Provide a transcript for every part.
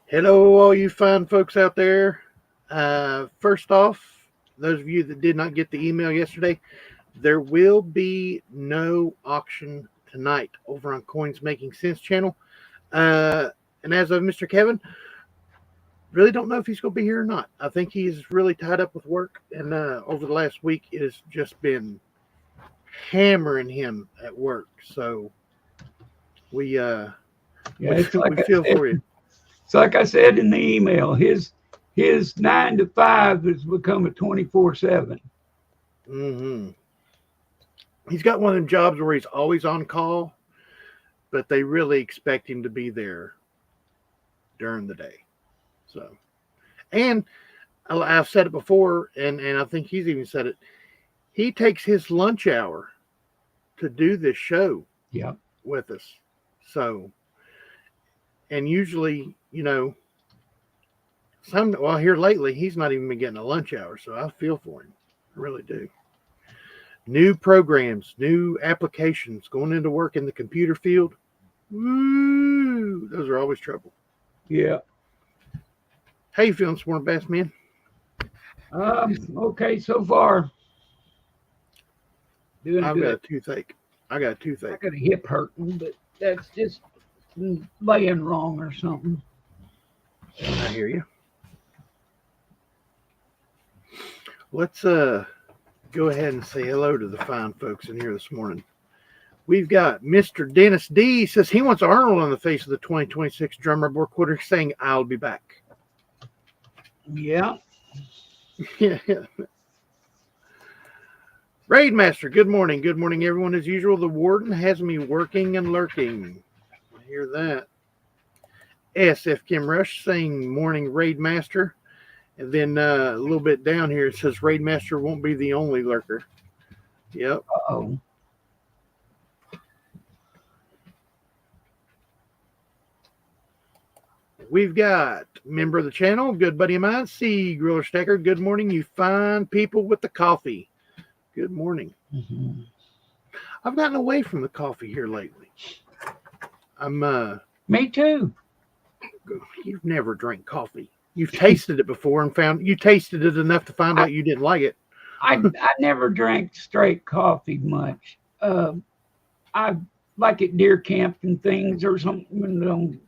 Hello, all you fine folks out there. First off, those of you that did not get the email yesterday, there will be no auction tonight over on Coins Making Sense channel. And as of Mr. Kevin, really don't know if he's going to be here or not. I think he's really tied up with work, and over the last week, it has just been hammering him at work. So we Yeah, it's like we feel for you. it's like I said in the email. His 9 to 5 has become a 24/7. Mm-hmm. He's got one of them jobs where he's always on call, but they really expect him to be there during the day. So, and I've said it before, and I think he's even said it. He takes his lunch hour to do this show Yeah. with us. So, and usually, here lately, he's not even been getting a lunch hour. So I feel for him. I really do. New programs, new applications, going into work in the computer field. Woo! Those are always trouble. Yeah. How you feeling this morning, Bass Man? Okay, so far. Doing I've good. got a toothache. I got a I toothache. got a hip hurting, but that's just laying wrong or something. I hear you. Let's go ahead and say hello to the fine folks in here this morning. We've got Mr. Dennis D. Says he wants Arnold on the face of the 2026 drummer board quarter, saying I'll be back. Yeah. Yeah. Raid Master, good morning. Good morning, everyone. As usual, the warden has me working and lurking. I hear that. SF Kim Rush saying morning, Raid Master. And then a little bit down here, it says Raid Master won't be the only lurker. Yep. Uh-oh. We've got member of the channel, good buddy of mine, C. Griller Stacker. Good morning, you fine people with the coffee. Good morning. Mm-hmm. I've gotten away from the coffee here lately. Me too. You've never drank coffee. You've tasted it before and found you tasted it enough to find out you didn't like it. I never drank straight coffee much. I like at deer camp and things or something.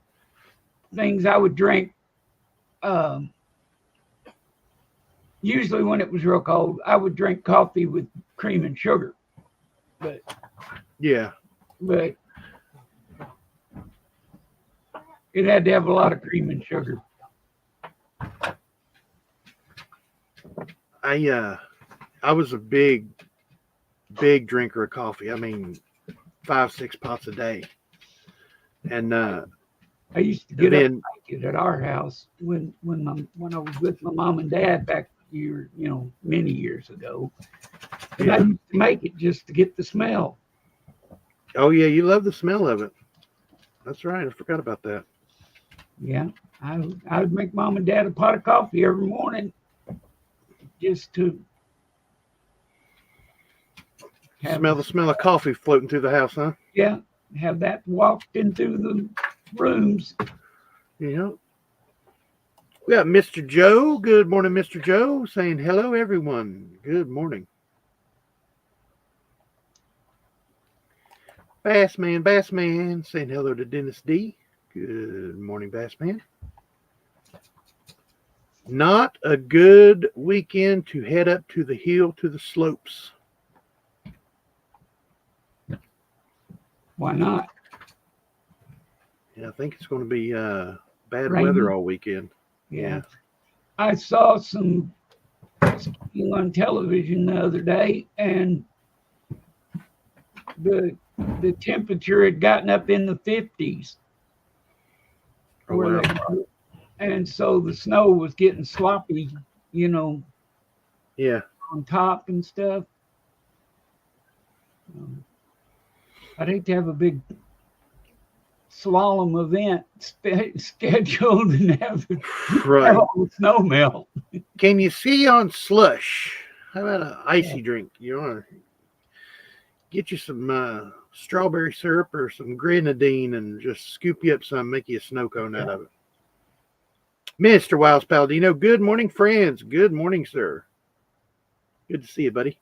Things I would drink. Usually when it was real cold, I would drink coffee with cream and sugar. But yeah, it had to have a lot of cream and sugar. I was a big drinker of coffee. I mean, 5-6 pots a day. And I used to get up and make it at our house when I was with my mom and dad back many years ago. And yeah. I used to make it just to get the smell. Oh yeah, you love the smell of it. That's right. I forgot about that. Yeah, I would make mom and dad a pot of coffee every morning just to smell the smell of coffee floating through the house, huh? Yeah, have that walked into the rooms. Yeah. We got Mr. Joe. Good morning, Mr. Joe, saying hello, everyone. Good morning. Bassman, saying hello to Dennis D. Good morning, Bassman. Not a good weekend to head up to the hill to the slopes. Why not? Yeah, I think it's going to be bad Rainy. weather all weekend. Yeah. I saw some on television the other day, and the temperature had gotten up in the 50s. Oh, wow. And so the snow was getting sloppy, Yeah. on top and stuff. I'd hate to have a big slalom event scheduled and have all the snow melt. Can you see on slush? How about an icy drink? You want to get you some strawberry syrup or some grenadine and just scoop you up some, make you a snow cone out of it. Mr. Wiles Palladino, good morning, friends. Good morning, sir. Good to see you, buddy.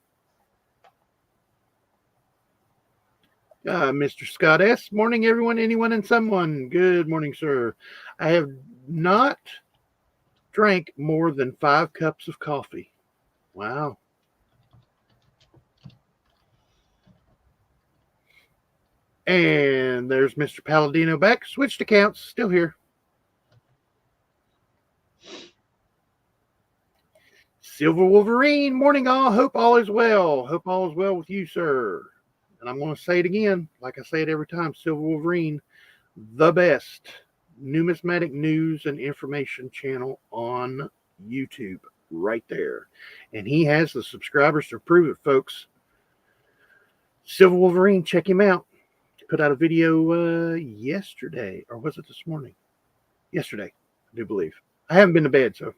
Mr. Scott S. Morning, everyone, anyone, and someone. Good morning, sir. I have not drank more than 5 cups of coffee. Wow. And there's Mr. Palladino back. Switched accounts. Still here. Silver Wolverine. Morning, all. Hope all is well. Hope all is well with you, sir. And I'm going to say it again, like I say it every time. Silver Wolverine, the best numismatic news and information channel on YouTube, right there. And he has the subscribers to prove it, folks. Silver Wolverine, check him out. Put out a video yesterday, or was it this morning? Yesterday, I do believe. I haven't been to bed, so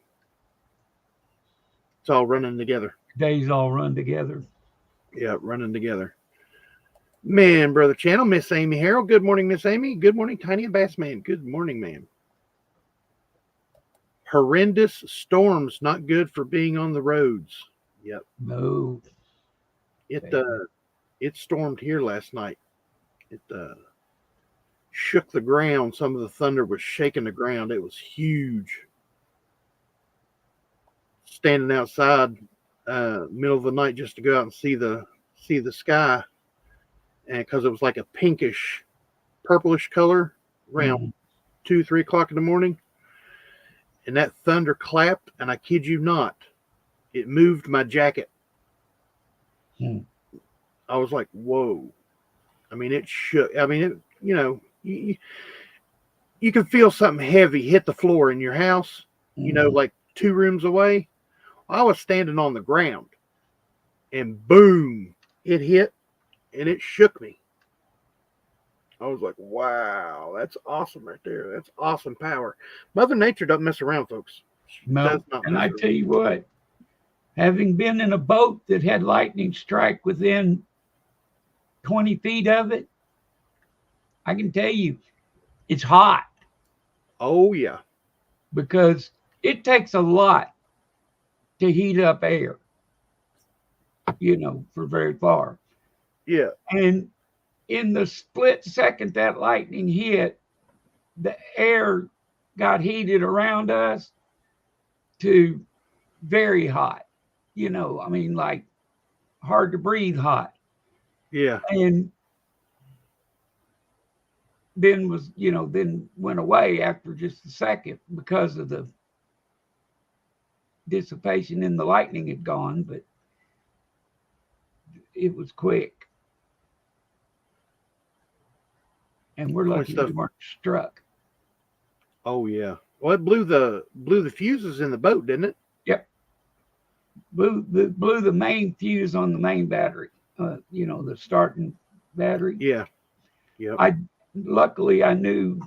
it's all running together. Days all run together. Yeah, running together. Man, Brother Channel, Miss Amy Harrell. Good morning, Miss Amy. Good morning, Tiny and Bass Man. Good morning, ma'am. Horrendous storms, not good for being on the roads. Yep. No. It stormed here last night. It shook the ground. Some of the thunder was shaking the ground. It was huge. Standing outside, middle of the night, just to go out and see the sky, and because it was like a pinkish, purplish color around 2-3 o'clock in the morning, and that thunder clapped, and I kid you not, it moved my jacket. I was like, whoa. I mean, it shook. I mean, it, you can feel something heavy hit the floor in your house, like 2 rooms away. I was standing on the ground, and boom, it hit, and it shook me. I was like, wow, that's awesome right there. That's awesome power. Mother Nature doesn't mess around, folks. No, and I tell you what, having been in a boat that had lightning strike within 20 feet of it, I can tell you it's hot. Oh, yeah. Because it takes a lot to heat up air, for very far. Yeah. And in the split second that lightning hit, the air got heated around us to very hot. Like hard to breathe hot. Yeah. And then went away after just a second because of the dissipation in the lightning had gone, but it was quick. And we're lucky we weren't struck. Oh yeah. Well, it blew the fuses in the boat, didn't it? Yep. Blew the main fuse on the main battery. The starting battery. Yeah. Yeah. Luckily I knew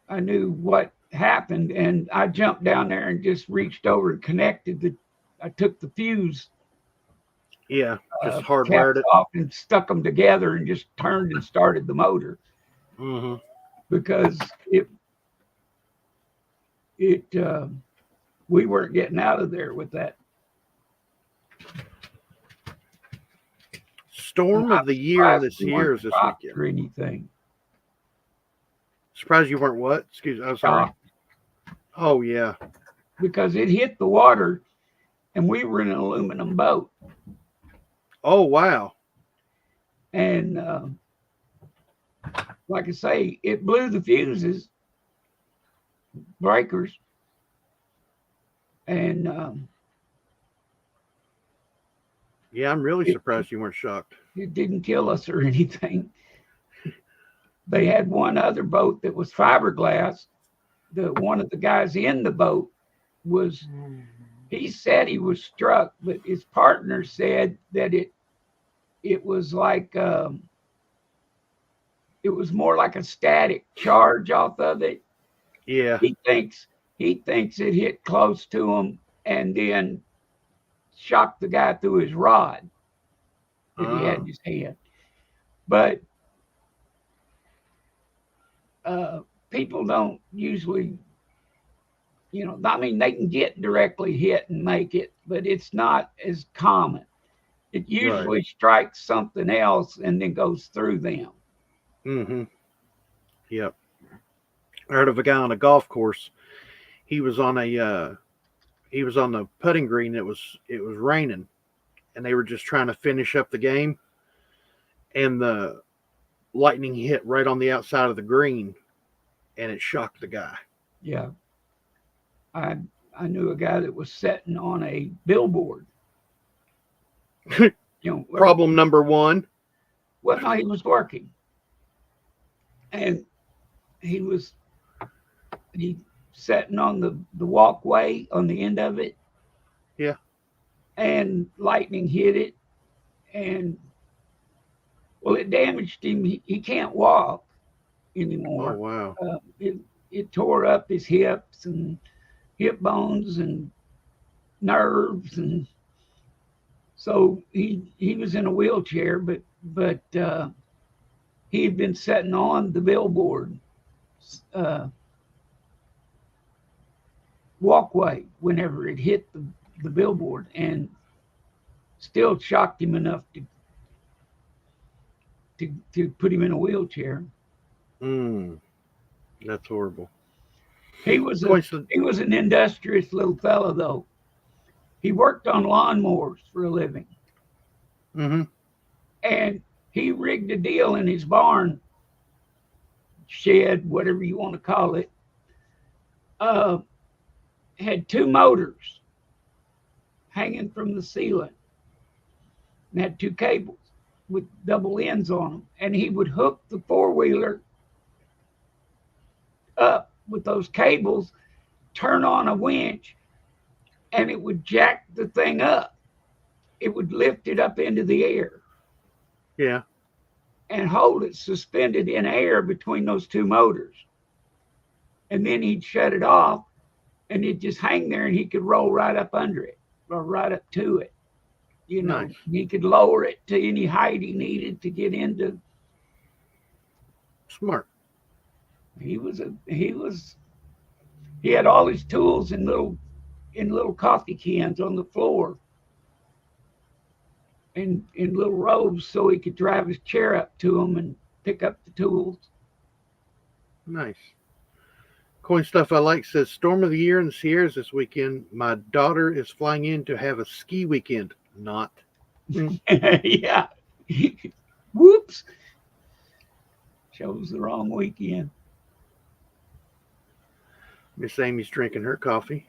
what happened, and I jumped down there and just reached over and connected I took the fuse. Yeah, just hardwired it off and stuck them together and just turned and started the motor. Mm-hmm. Because we weren't getting out of there with that. Storm of the year this year is this weekend. Or anything. Surprised you weren't what? Excuse me. I'm sorry. Oh yeah. Because it hit the water, and we were in an aluminum boat. Oh wow. And like I say, it blew the fuses, breakers, and yeah, I'm really surprised you weren't shocked. It didn't kill us or anything. They had one other boat that was fiberglass. One of the guys in the boat he said he was struck, but his partner said that it was like it was more like a static charge off of it. Yeah. He thinks it hit close to him and then shocked the guy through his rod that he had in his hand. But people don't usually, I mean, they can get directly hit and make it, but it's not as common. It usually strikes something else and then goes through them. Mm-hmm. Yep. I heard of a guy on a golf course. He was on the putting green. It was raining, and they were just trying to finish up the game, and the lightning hit right on the outside of the green, and it shocked the guy. Yeah. I knew a guy that was sitting on a billboard. Problem number one. Well, no, he was working, and he sitting on the walkway on the end of it. Yeah. And lightning hit it, and it damaged him. He can't walk anymore. Oh wow. It tore up his hips and hip bones and nerves, and so he was in a wheelchair, but he had been sitting on the billboard walkway whenever it hit the billboard, and still shocked him enough to put him in a wheelchair. That's horrible. He was an industrious little fellow, though. He worked on lawnmowers for a living. Mm-hmm. And he rigged a deal in his barn, shed, whatever you want to call it. Had two motors hanging from the ceiling, and had two cables with double ends on them. And he would hook the four-wheeler up with those cables, turn on a winch, and it would jack the thing up. It would lift it up into the air. Yeah. And hold it suspended in air between those two motors. And then he'd shut it off, and it'd just hang there, and he could roll right up under it, or right up to it. Nice. He could lower it to any height he needed to get into. Smart. He had all his tools in little coffee cans on the floor, in little rows, so he could drive his chair up to them and pick up the tools. Nice. Coin Stuff I Like says, storm of the year in the Sierras this weekend. My daughter is flying in to have a ski weekend. Not. Yeah. Whoops. Chose the wrong weekend. Miss Amy's drinking her coffee.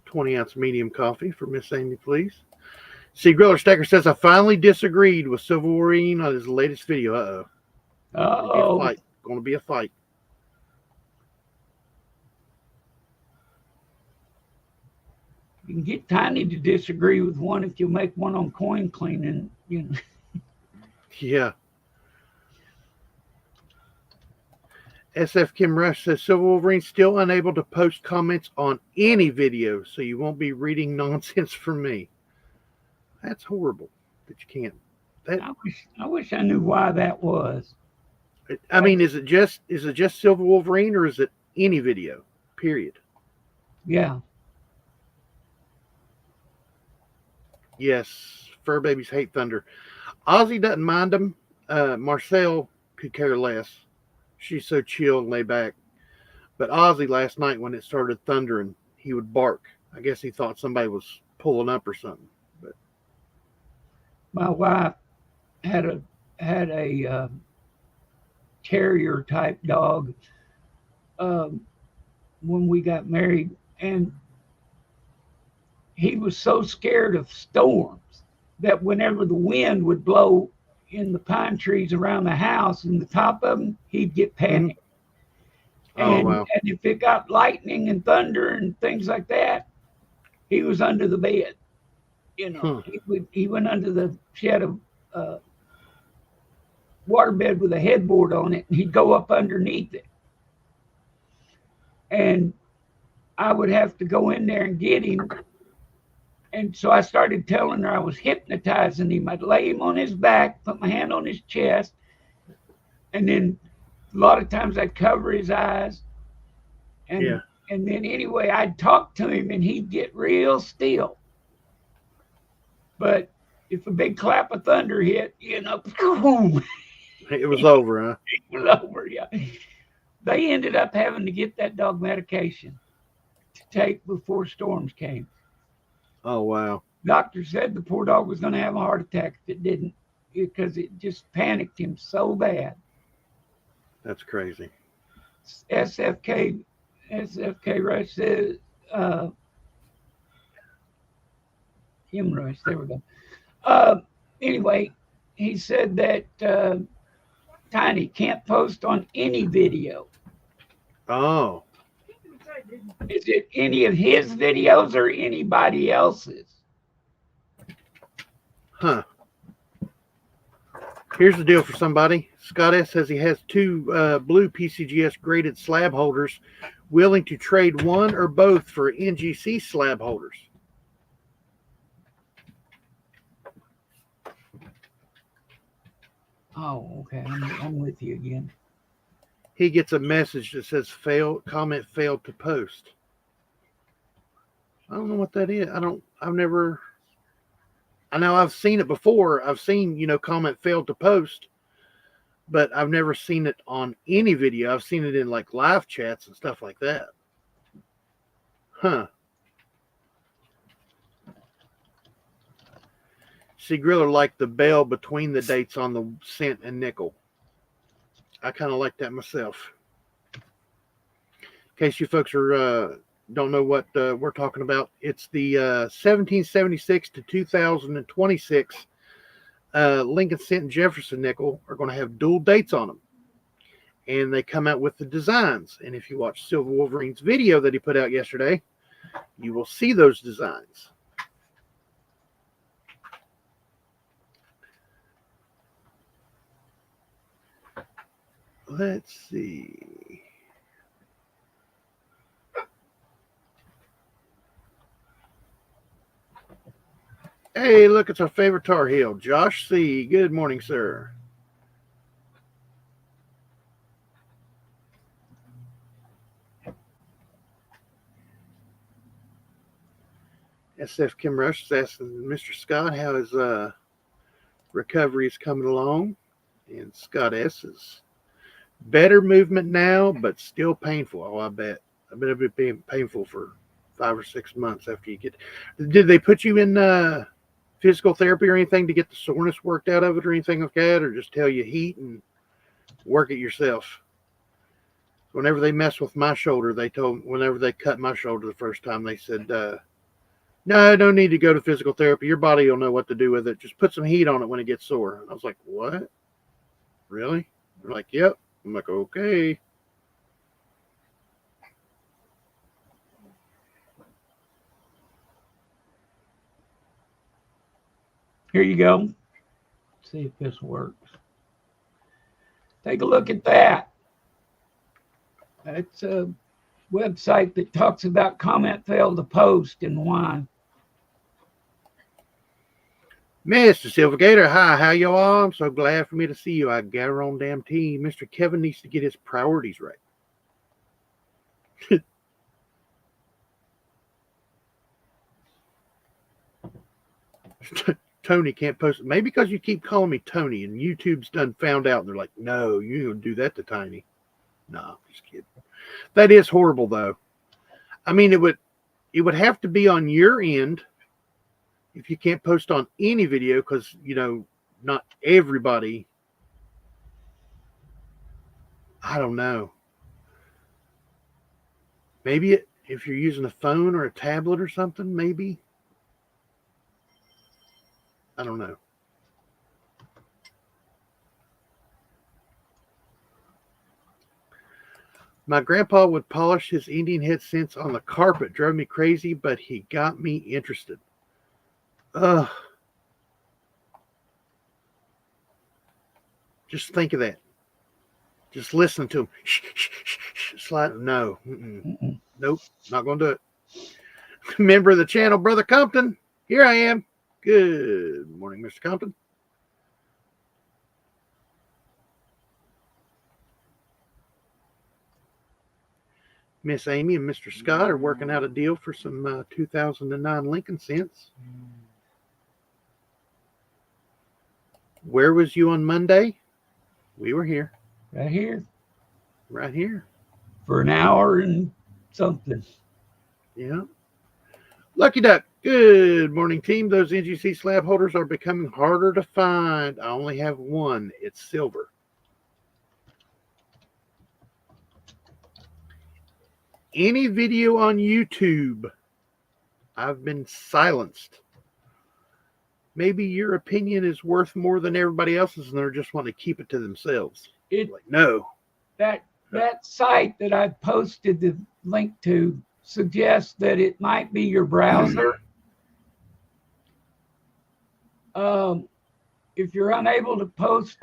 20-ounce medium coffee for Miss Amy, please. See, Griller Stacker says, I finally disagreed with Silverine on his latest video. Uh-oh. Going to be a fight. You can get Tiny to disagree with one if you make one on coin cleaning, Yeah. SF Kim Rush says, Silver Wolverine still unable to post comments on any video, so you won't be reading nonsense from me. That's horrible that you can't. I wish I knew why that was. I mean, is it just Silver Wolverine, or is it any video? Period. Yeah. Yes, fur babies hate thunder. Ozzy doesn't mind them. Marcel could care less. She's so chill and laid back. But Ozzy last night, when it started thundering, he would bark. I guess he thought somebody was pulling up or something. But my wife had a terrier type dog when we got married, and he was so scared of storms that whenever the wind would blow in the pine trees around the house and the top of them, he'd get panicked. Oh, wow. And if it got lightning and thunder and things like that, he was under the bed. He went under she had a water bed with a headboard on it, and he'd go up underneath it. And I would have to go in there and get him. And so I started telling her I was hypnotizing him. I'd lay him on his back, put my hand on his chest, and then A lot of times I'd cover his eyes. And then anyway, I'd talk to him and he'd get real still. But if a big clap of thunder hit, boom, it was over, huh? It was over, yeah. They ended up having to get that dog medication to take before storms came. Oh, wow. Doctor said the poor dog was going to have a heart attack if it didn't, because it just panicked him so bad. That's crazy. SFK Rush says, Kim Rush, there we go. Anyway, he said that Tiny can't post on any video. Oh. Is it any of his videos or anybody else's? Huh. Here's the deal for somebody. Scott S. says he has 2 blue PCGS graded slab holders, willing to trade one or both for NGC slab holders. Oh, okay. I'm with you again. He gets a message that says comment failed to post. I don't know what that is. I know I've seen it before. I've seen, comment failed to post, but I've never seen it on any video. I've seen it in like live chats and stuff like that. Huh. See, Griller liked the bell between the dates on the cent and nickel. I kind of like that myself. In case you folks are don't know what we're talking about, it's the 1776 to 2026 Lincoln Cent and Jefferson nickel are going to have dual dates on them, and they come out with the designs. And if you watch Silver Wolverine's video that he put out yesterday, you will see those designs. Let's see. Hey, look, it's our favorite Tar Heel, Josh C. Good morning, sir. SF Kim Rush is asking Mr. Scott how his recovery is coming along. And Scott S. is better movement now, but still painful. Oh, I bet. I bet it'll be painful for 5 or 6 months after you get. Did they put you in physical therapy or anything to get the soreness worked out of it or anything like that, or just tell you heat and work it yourself? Whenever they mess with my shoulder, whenever they cut my shoulder the first time, they said, no, no need to go to physical therapy. Your body will know what to do with it. Just put some heat on it when it gets sore. And I was like, what? Really? They're like, yep. I'm like, okay. Here you go. Let's see if this works. Take a look at that. It's a website that talks about comment failed to post and why. Mr. Silvergator, hi, how you all? I'm so glad for me to see you. I got her on damn team. Mr. Kevin needs to get his priorities right. Tony can't post. Maybe because you keep calling me Tony and YouTube's done found out. And they're like, no, you don't do that to Tiny. No, just kidding. That is horrible, though. I mean, it would have to be on your end if you can't post on any video because, not everybody. I don't know. Maybe if you're using a phone or a tablet or something, maybe. I don't know. My grandpa would polish his Indian head scents on the carpet. Drove me crazy, but he got me interested. Ugh. Just think of that. Just listen to him. Shh, shh, shh, shh, slide. No. Nope. Not going to do it. Member of the channel, Brother Compton. Here I am. Good morning, Mr. Compton. Miss Amy and Mr. Scott are working out a deal for some 2009 Lincoln cents. Where was you on Monday? We were here. Right here. Right here. For an hour and something. Yeah. Lucky Duck. Good morning, team. Those NGC slab holders are becoming harder to find. I only have one. It's silver. Any video on YouTube, I've been silenced. Maybe your opinion is worth more than everybody else's and they're just wanting to keep it to themselves. No. That site that I posted the link to suggests that it might be your browser. If you're unable to post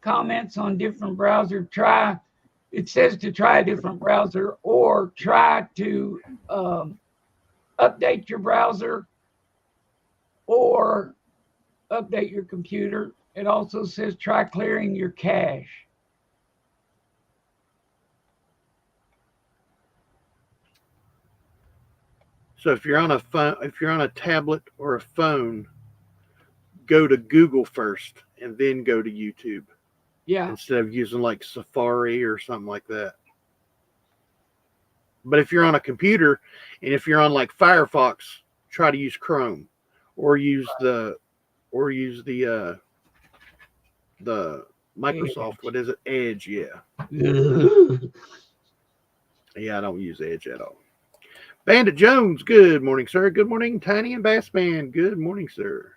comments on different browser, it says to try a different browser or try to update your browser or update your computer. It also says try clearing your cache. So if you're on a phone, if you're on a tablet or a phone, go to Google first and then go to YouTube. Yeah. Instead of using like Safari or something like that. But if you're on a computer and if you're on like Firefox, try to use Chrome or use the Microsoft, what is it? Edge, yeah. Yeah, I don't use Edge at all. Bandit Jones, good morning, sir. Good morning, Tiny and Bassman. Good morning, sir.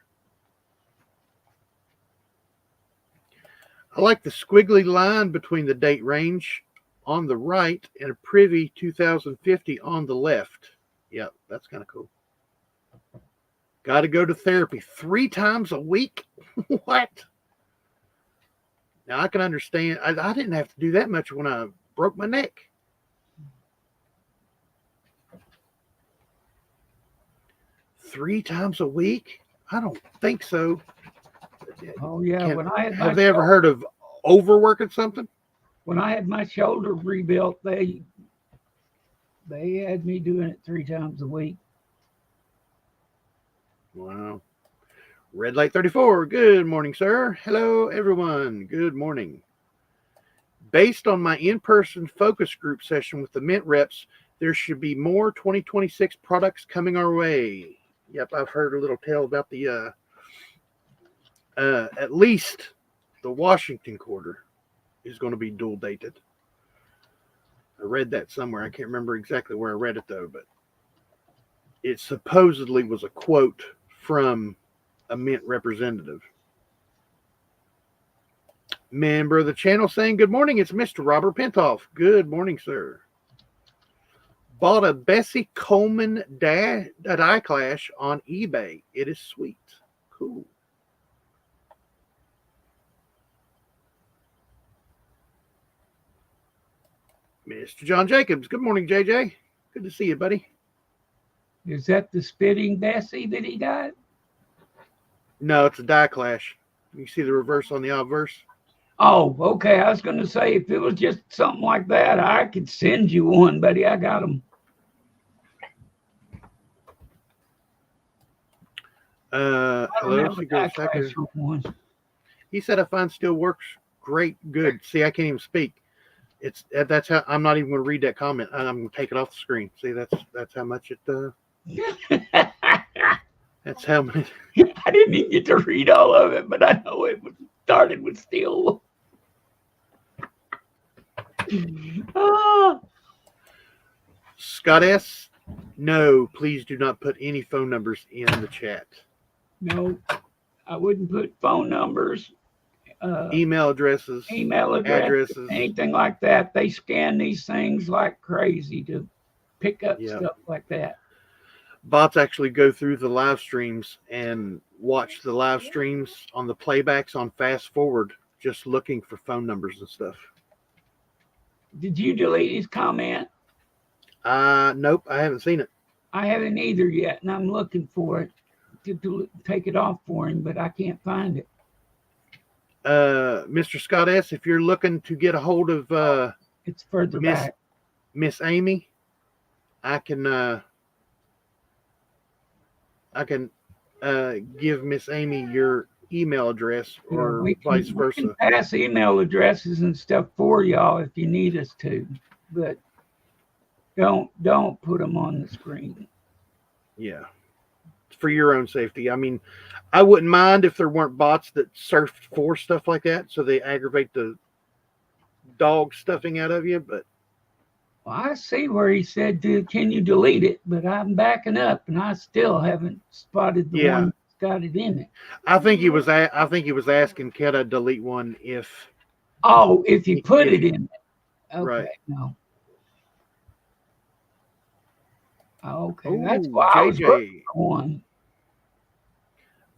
I like the squiggly line between the date range on the right and a privy 2050 on the left. Yep, that's kind of cool. Got to go to therapy 3 times a week? What? Now, I can understand. I didn't have to do that much when I broke my neck. Three times a week? I don't think so. Oh, yeah. Have they ever heard of overworking something? When I had my shoulder rebuilt, they had me doing it 3 times a week. Wow. Red Light 34, good morning, sir. Hello, everyone. Good morning. Based on my in-person focus group session with the Mint reps, there should be more 2026 products coming our way. Yep, I've heard a little tale about the, at least the Washington quarter is going to be dual dated. I read that somewhere. I can't remember exactly where I read it, though, but it supposedly was a quote from a Mint representative. Member of the channel saying, good morning, it's Mr. Robert Pentoff. Good morning, sir. Bought a Bessie Coleman die clash on eBay. It is sweet. Cool. Mr. John Jacobs. Good morning, JJ. Good to see you, buddy. Is that the spitting Bessie that he got? No, it's a die clash. You see the reverse on the obverse? Oh, okay. I was going to say, if it was just something like that, I could send you one, buddy. I got them. Hello, he said I find still works great. Good. See, I can't even speak. That's how I'm not even going to read that comment. I'm going to take it off the screen. See, that's how much it. That's how much. I didn't even get to read all of it, but I know it started with still. Scott S. No, please do not put any phone numbers in the chat. No, I wouldn't put phone numbers, email addresses, addresses, anything like that. They scan these things like crazy to pick up stuff like that. Bots actually go through the live streams and watch the live streams on the playbacks on fast forward, just looking for phone numbers and stuff. Did you delete his comment? Nope, I haven't seen it. I haven't either yet, and I'm looking for it to take it off for him, but I can't find it. Mr. Scott S., if you're looking to get a hold of it's further back. Miss Amy, I can give Miss Amy your email address or vice versa. We can pass email addresses and stuff for y'all if you need us to, but don't put them on the screen. Yeah, for your own safety. I mean, I wouldn't mind if there weren't bots that surfed for stuff like that, so they aggravate the dog stuffing out of you. But well, I see where he said, "Can you delete it?" But I'm backing up, and I still haven't spotted the one that's got it in it. I think he was asking, can I delete one if? Oh, if you put it in it. Okay, right. no. Okay, Ooh, that's why JJ. I was looking for one.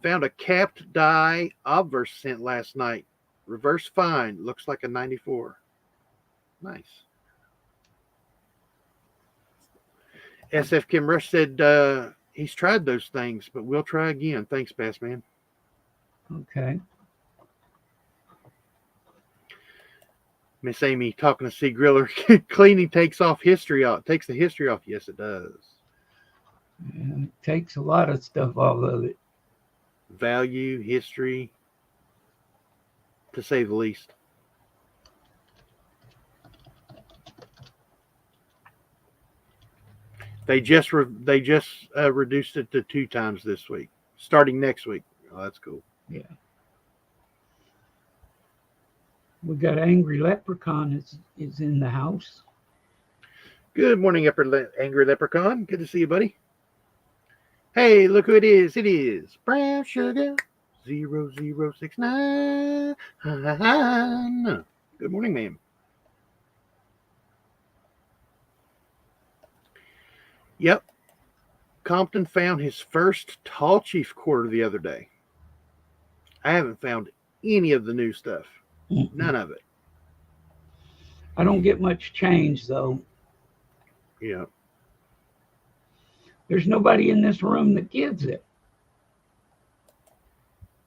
Found a capped die obverse scent last night. Reverse fine. Looks like a 94. Nice. SF Kim Rush said he's tried those things, but we'll try again. Thanks, Bassman. Okay. Miss Amy talking to C Griller. Cleaning takes the history off. Yes, it does. Yeah, it takes a lot of stuff off of it. Value, history, to say the least. They just reduced it to 2 times this week, starting next week. Oh, that's cool. Yeah. We got Angry Leprechaun is in the house. Good morning, Angry Leprechaun. Good to see you, buddy. Hey, look who it is. It is Brown Sugar 0069. Good morning, ma'am. Yep. Compton found his first tall chief quarter the other day. I haven't found any of the new stuff. None of it. I don't get much change, though. Yeah. There's nobody in this room that gives it.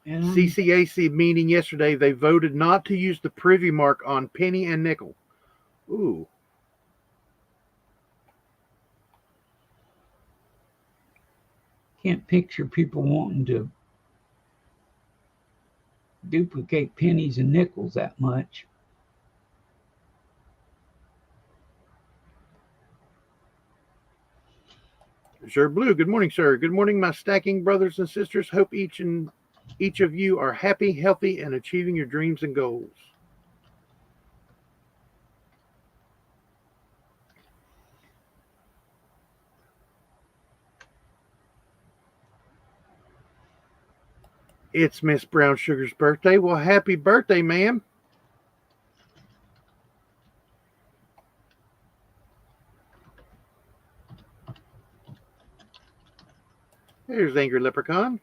And CCAC meeting yesterday, they voted not to use the privy mark on penny and nickel. Ooh. Can't picture people wanting to duplicate pennies and nickels that much. Sure Blue, good morning, sir. Good morning, my stacking brothers and sisters. Hope each of you are happy, healthy, and achieving your dreams and goals. It's Miss Brown Sugar's birthday. Well, happy birthday, ma'am. There's Angry Leprechaun.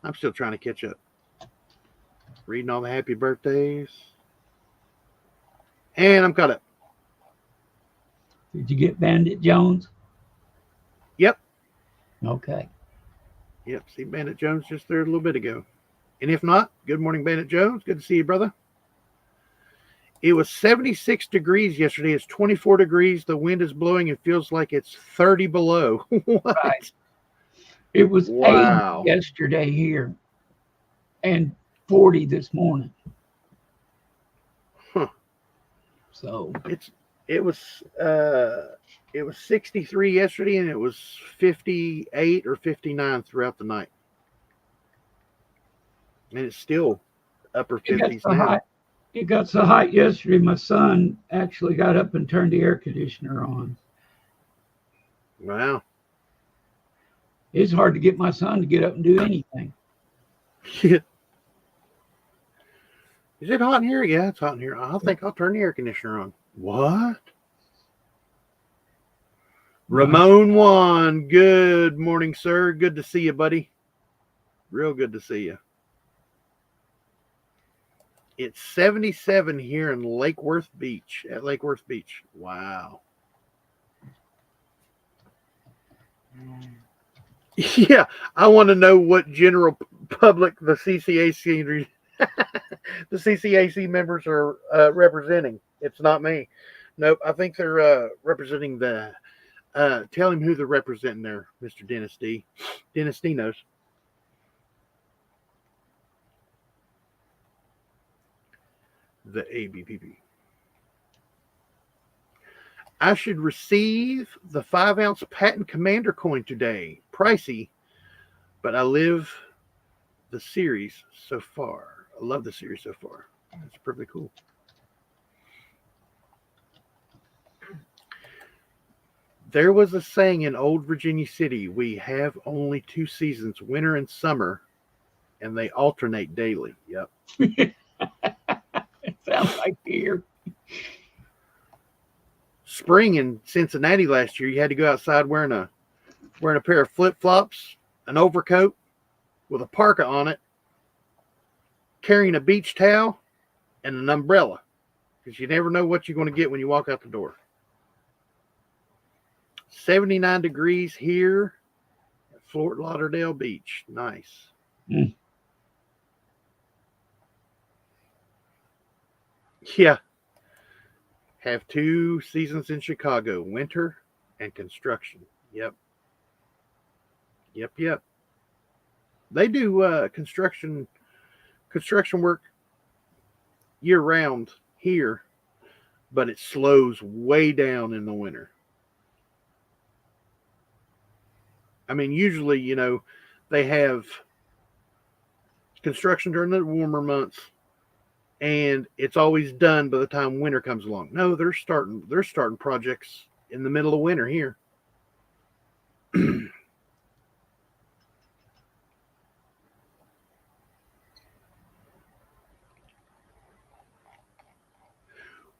I'm still trying to catch up. Reading all the happy birthdays. And I'm caught up. Did you get Bandit Jones? Yep. Okay. Yep. See Bandit Jones just there a little bit ago. And if not, good morning, Bandit Jones. Good to see you, brother. It was 76 degrees yesterday. It's 24 degrees. The wind is blowing. It feels like it's 30 below. What? Right. It was 80 yesterday here and 40 this morning. Huh. So it was 63 yesterday, and it was 58 or 59 throughout the night. And it's still upper 50s now. It got so hot yesterday, my son actually got up and turned the air conditioner on. Wow. It's hard to get my son to get up and do anything. Is it hot in here? Yeah, it's hot in here. I think I'll turn the air conditioner on. What? Ramon Juan, good morning, sir. Good to see you, buddy. Real good to see you. It's 77 here in Lake Worth Beach, at Lake Worth Beach. Wow. Yeah, I want to know what general public the CCAC members are representing. It's not me. Nope. I think they're representing the. Tell him who they're representing there, Mr. Dennis D. Dennis D knows. The ABPP. I should receive the 5-ounce patent commander coin today. Pricey, but I live the series so far. I love the series so far. It's pretty cool. There was a saying in old Virginia City, we have only 2 seasons, winter and summer, and they alternate daily. Yep. It sounds like here. Spring in Cincinnati last year, you had to go outside wearing a pair of flip-flops, an overcoat with a parka on it, carrying a beach towel, and an umbrella, because you never know what you're going to get when you walk out the door. 79 degrees here at Fort Lauderdale Beach. Nice. Mm. Yeah. Have 2 seasons in Chicago, winter and construction. Yep. They do construction work year round here, but it slows way down in the winter. I mean, usually, they have construction during the warmer months, and it's always done by the time winter comes along. No, they're starting projects in the middle of winter here.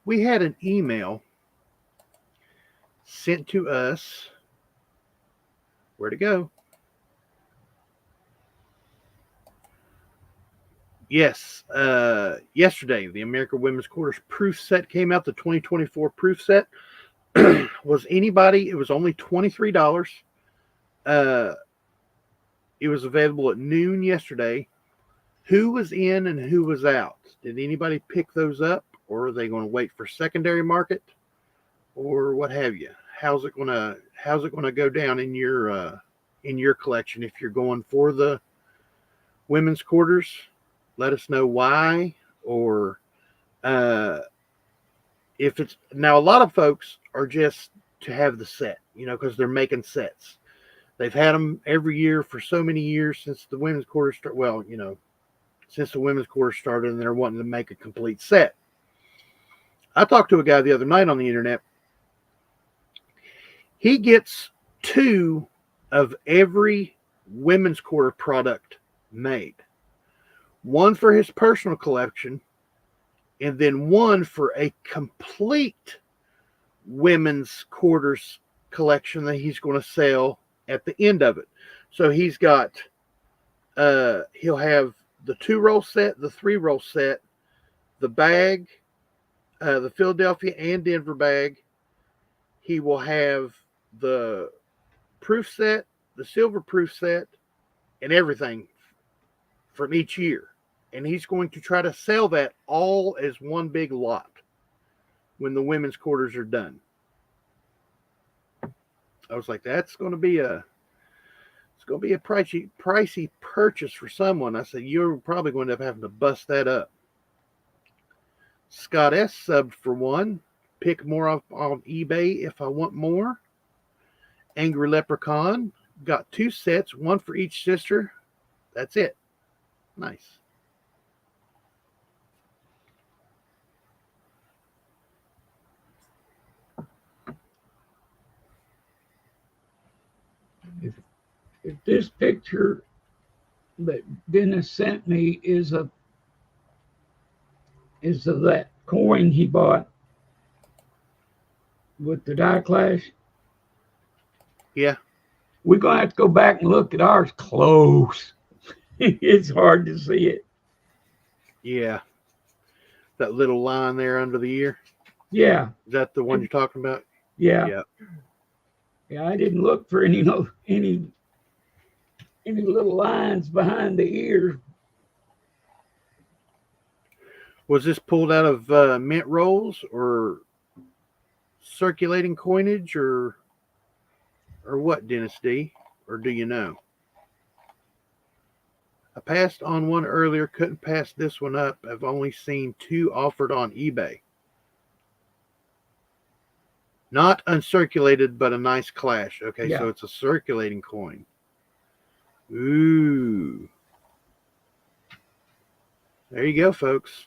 We had an email sent to us. Where'd it go? Yes, yesterday, the American Women's Quarters proof set came out, the 2024 proof set. It was only $23. It was available at noon yesterday. Who was in and who was out? Did anybody pick those up, or are they going to wait for secondary market, or what have you? How's it going to go down in your collection if you're going for the women's quarters? Let us know why, or if it's now. A lot of folks are just to have the set, because they're making sets. They've had them every year for so many years since the women's quarters started. Well, since the women's quarters started, and they're wanting to make a complete set. I talked to a guy the other night on the internet. He gets 2 of every women's quarter product made. One for his personal collection, and then one for a complete women's quarters collection that he's going to sell at the end of it. So he's got, he'll have the 2-roll set, the 3-roll set, the bag, the Philadelphia and Denver bag. He will have the proof set, the silver proof set, and everything from each year. And he's going to try to sell that all as one big lot when the women's quarters are done. I was like, it's going to be a pricey purchase for someone. I said, you're probably going to end up having to bust that up. Scott S subbed for 1. Pick more up on eBay if I want more. Angry Leprechaun got 2 sets, 1 for each sister. That's it. Nice. If this picture that Dennis sent me is of that coin he bought with the die clash, yeah, we're gonna have to go back and look at ours close. It's hard to see it. Yeah, that little line there under the ear. Yeah, is that the one you're talking about? Yeah. I didn't look for any little lines behind the ears. Was this pulled out of mint rolls or circulating coinage or what, Dennis D? Or do you know? I passed on one earlier, couldn't pass this one up. I've only seen 2 offered on eBay. Not uncirculated, but a nice clash. Okay, yeah. So it's a circulating coin. Ooh. There you go, folks.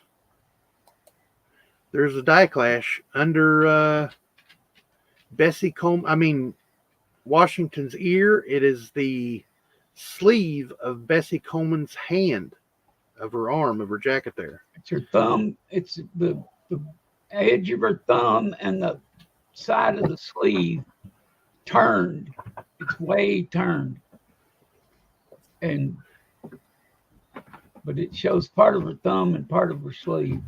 There's a die clash under Washington's ear. It is the sleeve of Bessie Coleman's hand, of her arm, of her jacket there. It's her thumb. It's the edge of her thumb and the side of the sleeve turned. It's way turned. But it shows part of her thumb and part of her sleeve.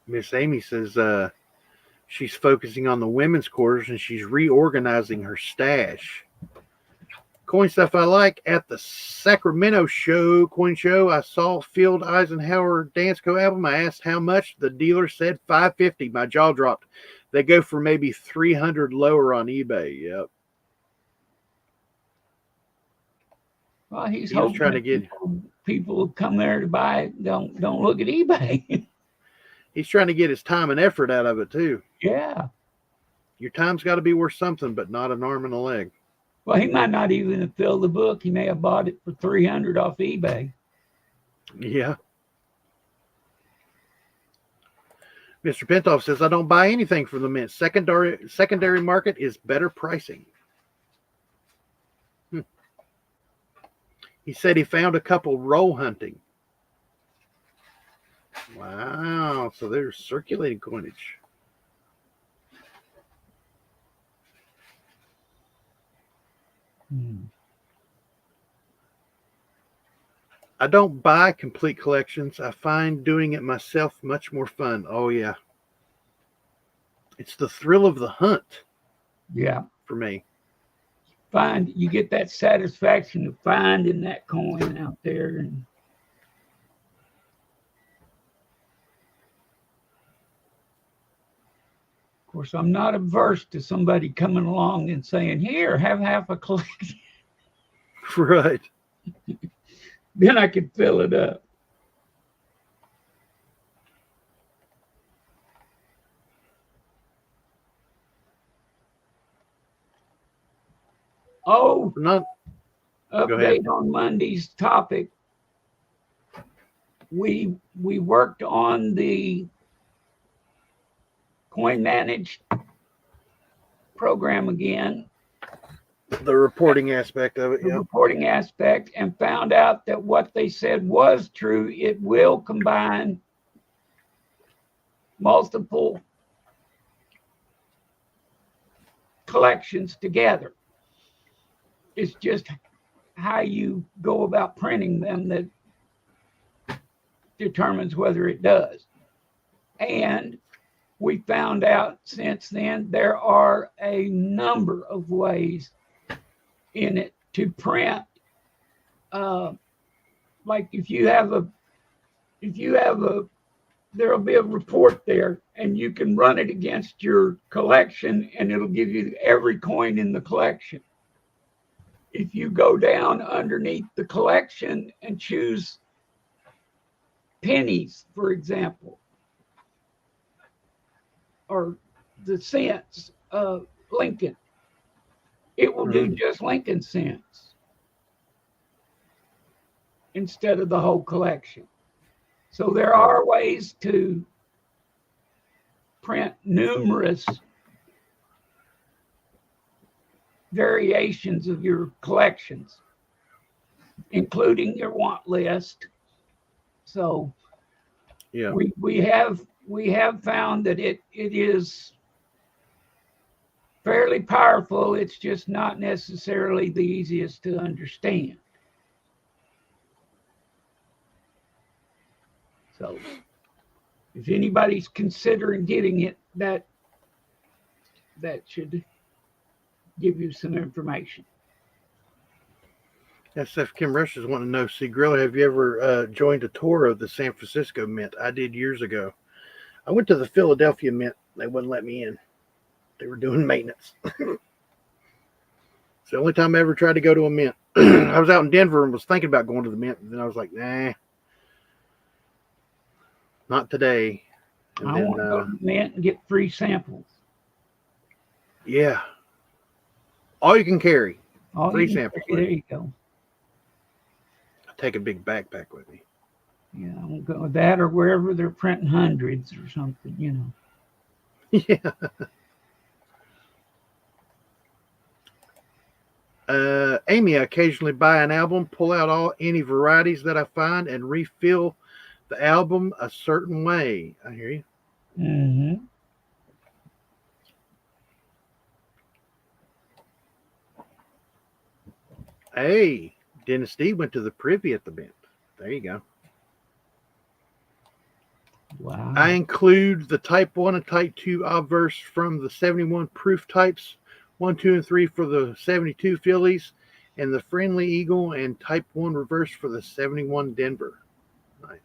Miss Amy says she's focusing on the women's quarters and she's reorganizing her stash. Coin stuff I like. At the Sacramento coin show, I saw Field Eisenhower Dansko album. I asked how much. The dealer said $550. My jaw dropped. They go for maybe $300 lower on eBay. Yep. Well, he's hoping trying to get people come there to buy it. Don't look at eBay. He's trying to get his time and effort out of it too. Yeah. Your time's got to be worth something, but not an arm and a leg. Well, he might not even have filled the book. He may have bought it for $300 off eBay. Yeah. Mr. Pentoff says, I don't buy anything from the mint. Secondary market is better pricing. He said he found a couple roll hunting. Wow. So there's circulating coinage. I don't buy complete collections. I find doing it myself much more fun. Oh, yeah. It's the thrill of the hunt. Yeah. For me. You get that satisfaction of finding that coin out there. And of course, I'm not averse to somebody coming along and saying, here, have half a collection. Right. Then I could fill it up. Oh, update on Monday's topic. We worked on the Coin Managed program again. The reporting aspect of it, yeah. Reporting aspect, and found out that what they said was true. It will combine multiple collections together. It's just how you go about printing them that determines whether it does. And we found out since then there are a number of ways in it to print. Like if you have there'll be a report there and you can run it against your collection and it'll give you every coin in the collection. If you go down underneath the collection and choose pennies, for example, or the cents of Lincoln, it will do just Lincoln cents instead of the whole collection. So there are ways to print numerous variations of your collections, including your want list. So yeah, we have found that it is fairly powerful. It's just not necessarily the easiest to understand. So if anybody's considering getting it, that should give you some information. Yeah, Seth Kim Rush is wanting to know, see, Gorilla, have you ever joined a tour of the San Francisco Mint? I did years ago. I went to the Philadelphia Mint. They wouldn't let me in. They were doing maintenance. It's the only time I ever tried to go to a mint. I was out in Denver and was thinking about going to the mint, and then I was like, nah, not today. And I then, want to go to the mint and get free samples. Yeah. All you can carry. All Free you can samples. carry, there you go. I take a big backpack with me. Yeah, I won't go with that or wherever they're printing hundreds or something, you know. Yeah. Amy, I occasionally buy an album, pull out any varieties that I find, and refill the album a certain way. I hear you. Mm-hmm. Hey, Dennis D went to the Privy at the Mint. There you go. Wow. I include the Type 1 and Type 2 obverse from the 71 proof types, 1, 2, and 3 for the 72 Phillies, and the Friendly Eagle and Type 1 reverse for the 71 Denver. Nice.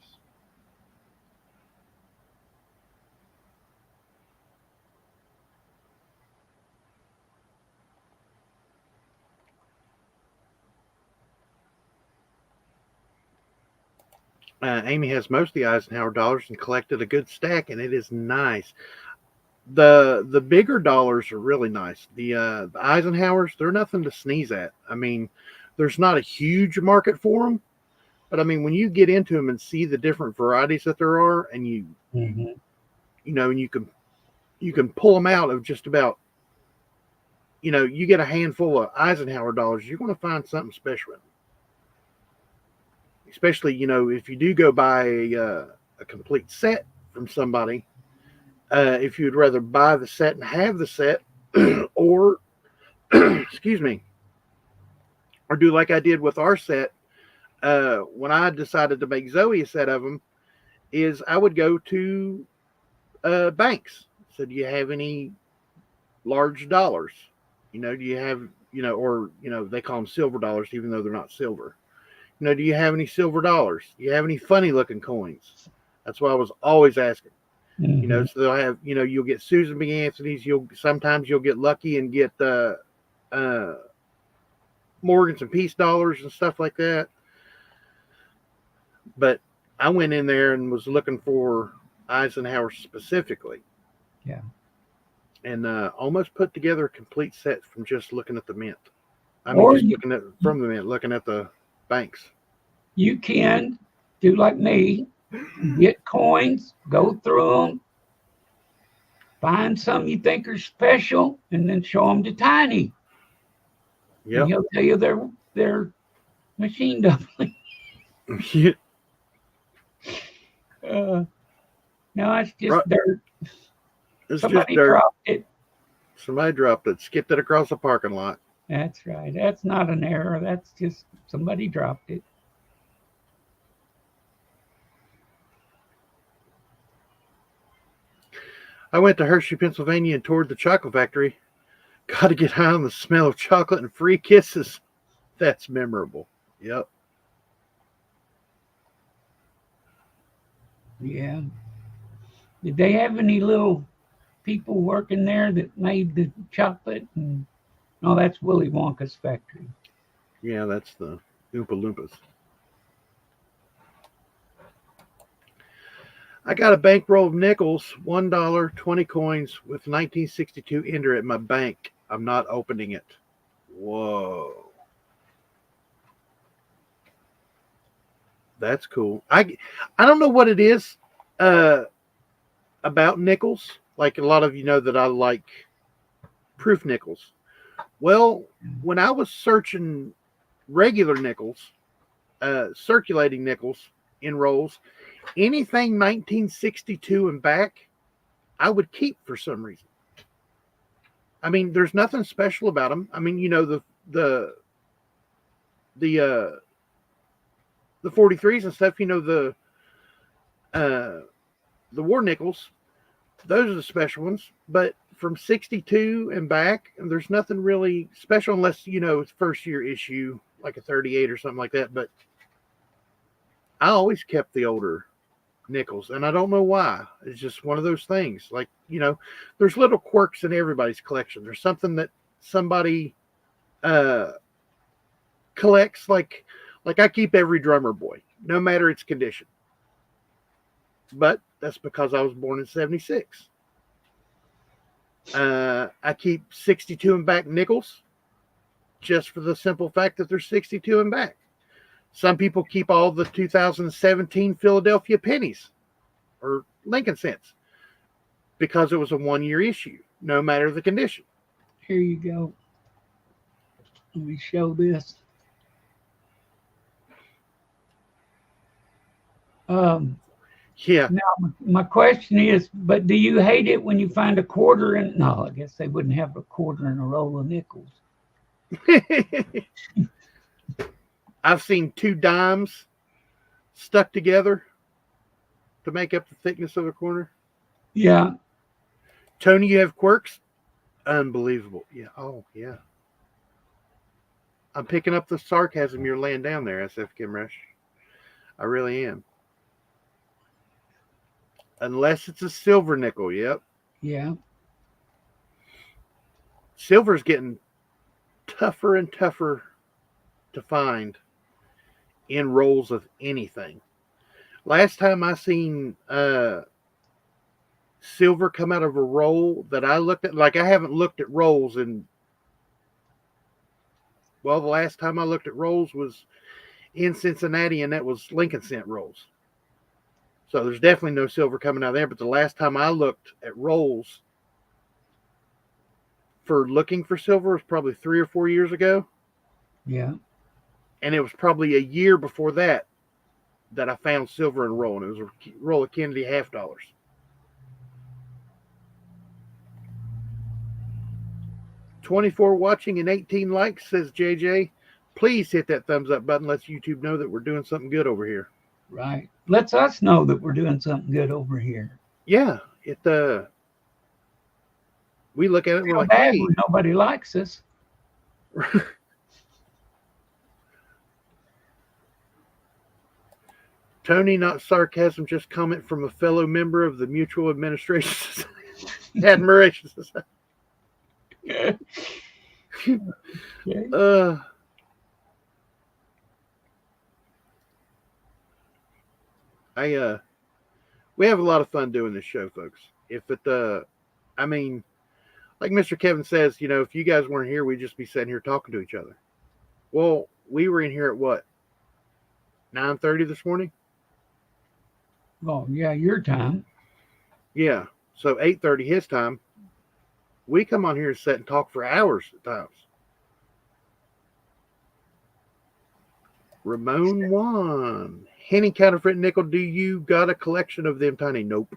Amy has most of the Eisenhower dollars and collected a good stack, and it is nice. The bigger dollars are really nice. The Eisenhowers, they're nothing to sneeze at. I mean, there's not a huge market for them, but I mean, when you get into them and see the different varieties that there are, and you know, and you can pull them out of just about, you know, you get a handful of Eisenhower dollars, you're going to find something special in them. Especially, you know, if you do go buy a complete set from somebody, if you'd rather buy the set and have the set, or excuse me, or do like I did with our set, when I decided to make Zoey a set of them, is I would go to banks. So, do you have any large dollars? You know, do you have, you know, or, you know, they call them silver dollars, even though they're not silver. You know, do you have any silver dollars? Do you have any funny looking coins? That's what I was always asking. You know, so they'll have, you know, you'll get Susan B. Anthony's. Sometimes you'll get lucky and get Morgan's and Peace dollars and stuff like that. But I went in there and was looking for Eisenhower specifically. Yeah. And almost put together a complete set from just looking at the mint. I mean, just looking at from the mint, looking at the banks. You can do like me, get coins, go through them, find some you think are special, and then show them to Tiny. Yeah. And he'll tell you they're machine doubling. No, it's just dirt. Somebody dropped it. Somebody dropped it, skipped it across the parking lot. That's right. That's not an error. That's just somebody dropped it. I went to Hershey, Pennsylvania and toured the chocolate factory. Got to get high on the smell of chocolate and free kisses. That's memorable. Yep. Yeah. Did they have any little people working there that made the chocolate? No, that's Willy Wonka's factory. Yeah, that's the Oompa Loompas. I got a bankroll of nickels, $1, 20 coins with 1962 ender at my bank. I'm not opening it. Whoa. That's cool. I don't know what it is about nickels. Like a lot of you know that I like proof nickels. Well, when I was searching regular nickels, circulating nickels in rolls, anything 1962 and back, I would keep for some reason. I mean, there's nothing special about them. I mean, you know, the 43s and stuff, you know, the war nickels, those are the special ones. But from 62 and back, and there's nothing really special unless, it's first year issue, like a 38 or something like that. But I always kept the older nickels, and I don't know why. It's just one of those things. Like, there's little quirks in everybody's collection. There's something that somebody collects, like I keep every drummer boy, no matter its condition. But that's because I was born in 76. I keep 62 and back nickels just for the simple fact that they're 62 and back. Some people keep all the 2017 Philadelphia pennies or Lincoln cents because it was a 1-year issue, no matter the condition. Here you go. Let me show this. Yeah. Now, my question is, but do you hate it when you find a quarter in? No, I guess they wouldn't have a quarter in a roll of nickels. I've seen 2 dimes stuck together to make up the thickness of a corner. Yeah. Tony, you have quirks? Unbelievable. Yeah. Oh, yeah. I'm picking up the sarcasm you're laying down there, SF Kimrush. I really am. Unless it's a silver nickel, yep. Yeah. Silver's getting tougher and tougher to find in rolls of anything. Last time I seen silver come out of a roll that I looked at, like I haven't looked at rolls in, well, the last time I looked at rolls was in Cincinnati, and that was Lincoln cent rolls. So there's definitely no silver coming out of there. But the last time I looked at rolls for looking for silver was probably 3 or 4 years ago. Yeah. And it was probably a year before that I found silver in a roll. And it was a roll of Kennedy $50. $24 watching and 18 likes, says JJ. Please hit that thumbs up button. Lets YouTube know that we're doing something good over here. Right. Lets us know that we're doing something good over here. Yeah. We look at it and we're like, bad hey. when nobody likes us. Tony, not sarcasm, just comment from a fellow member of the Mutual Administration Society. Admiration Society. Okay. We have a lot of fun doing this show, folks. Like Mr. Kevin says, if you guys weren't here, we'd just be sitting here talking to each other. Well, we were in here at what? 9:30 this morning? Oh, yeah, your time. Yeah. So 8:30 his time. We come on here and sit and talk for hours at times. Ramon 1. Henny counterfeit nickel, do you got a collection of them, Tiny? Nope.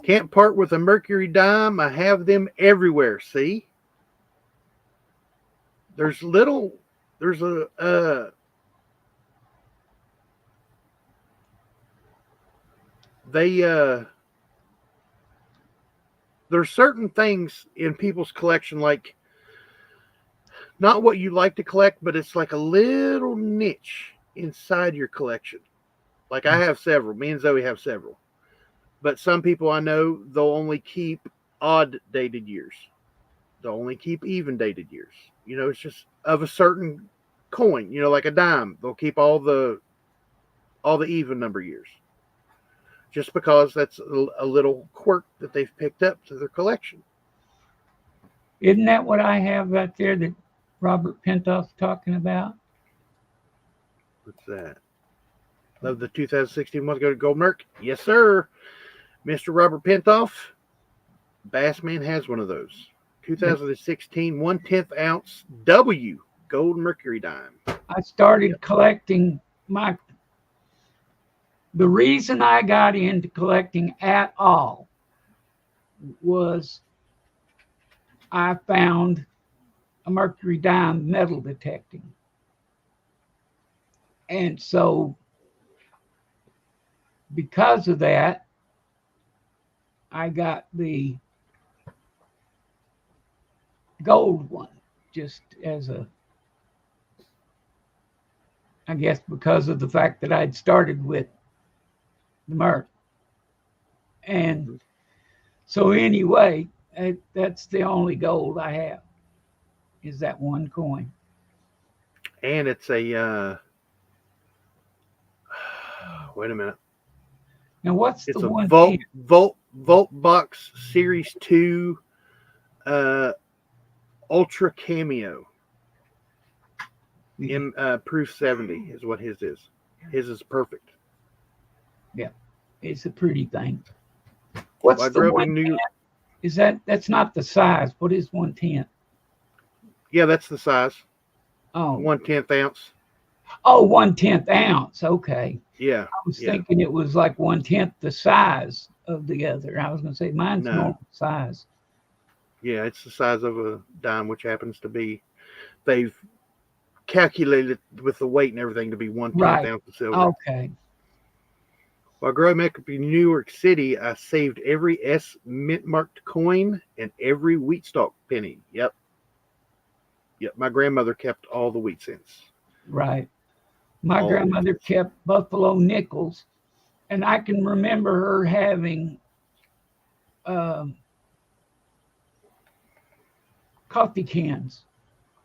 Can't part with a mercury dime. I have them everywhere. See? There's certain things in people's collection, like not what you like to collect, but it's like a little niche inside your collection. Like I have several. Me and Zoey have several. But some people I know, they'll only keep odd dated years. They'll only keep even dated years. It's just of a certain coin, like a dime. They'll keep all the even number years. Just because that's a little quirk that they've picked up to their collection. Isn't that what I have right there that Robert Pentoff's talking about? What's that? Love the 2016 ones go to Gold Merc? Yes, sir. Mr. Robert Pentoff, Bassman has one of those. 2016 1/10 ounce W gold mercury dime. I started collecting the reason I got into collecting at all was I found a mercury dime metal detecting. And so because of that, I got the gold one, just as a, I guess because of the fact that I'd started with the Merc. And so anyway, that's the only gold I have, is that one coin. And it's a, wait a minute. Now what's It's the a one? Volt Box Series 2 Ultra Cameo. Proof 70 is what his is. His is perfect. Yeah, it's a pretty thing. What's the 1/10? Is that's not the size? What is 1/10? Yeah, that's the size. Oh, 1/10 ounce. Oh, 1/10 ounce. Okay. Yeah. I was thinking it was like 1/10 the size of the other. I was going to say mine's normal size. Yeah, it's the size of a dime, which happens to be, they've calculated with the weight and everything to be 1/10 ounce of silver. Okay. While growing up in New York City, I saved every S mint marked coin and every wheat stalk penny. Yep. My grandmother kept all the wheat cents. Right. My grandmother kept buffalo nickels, and I can remember her having coffee cans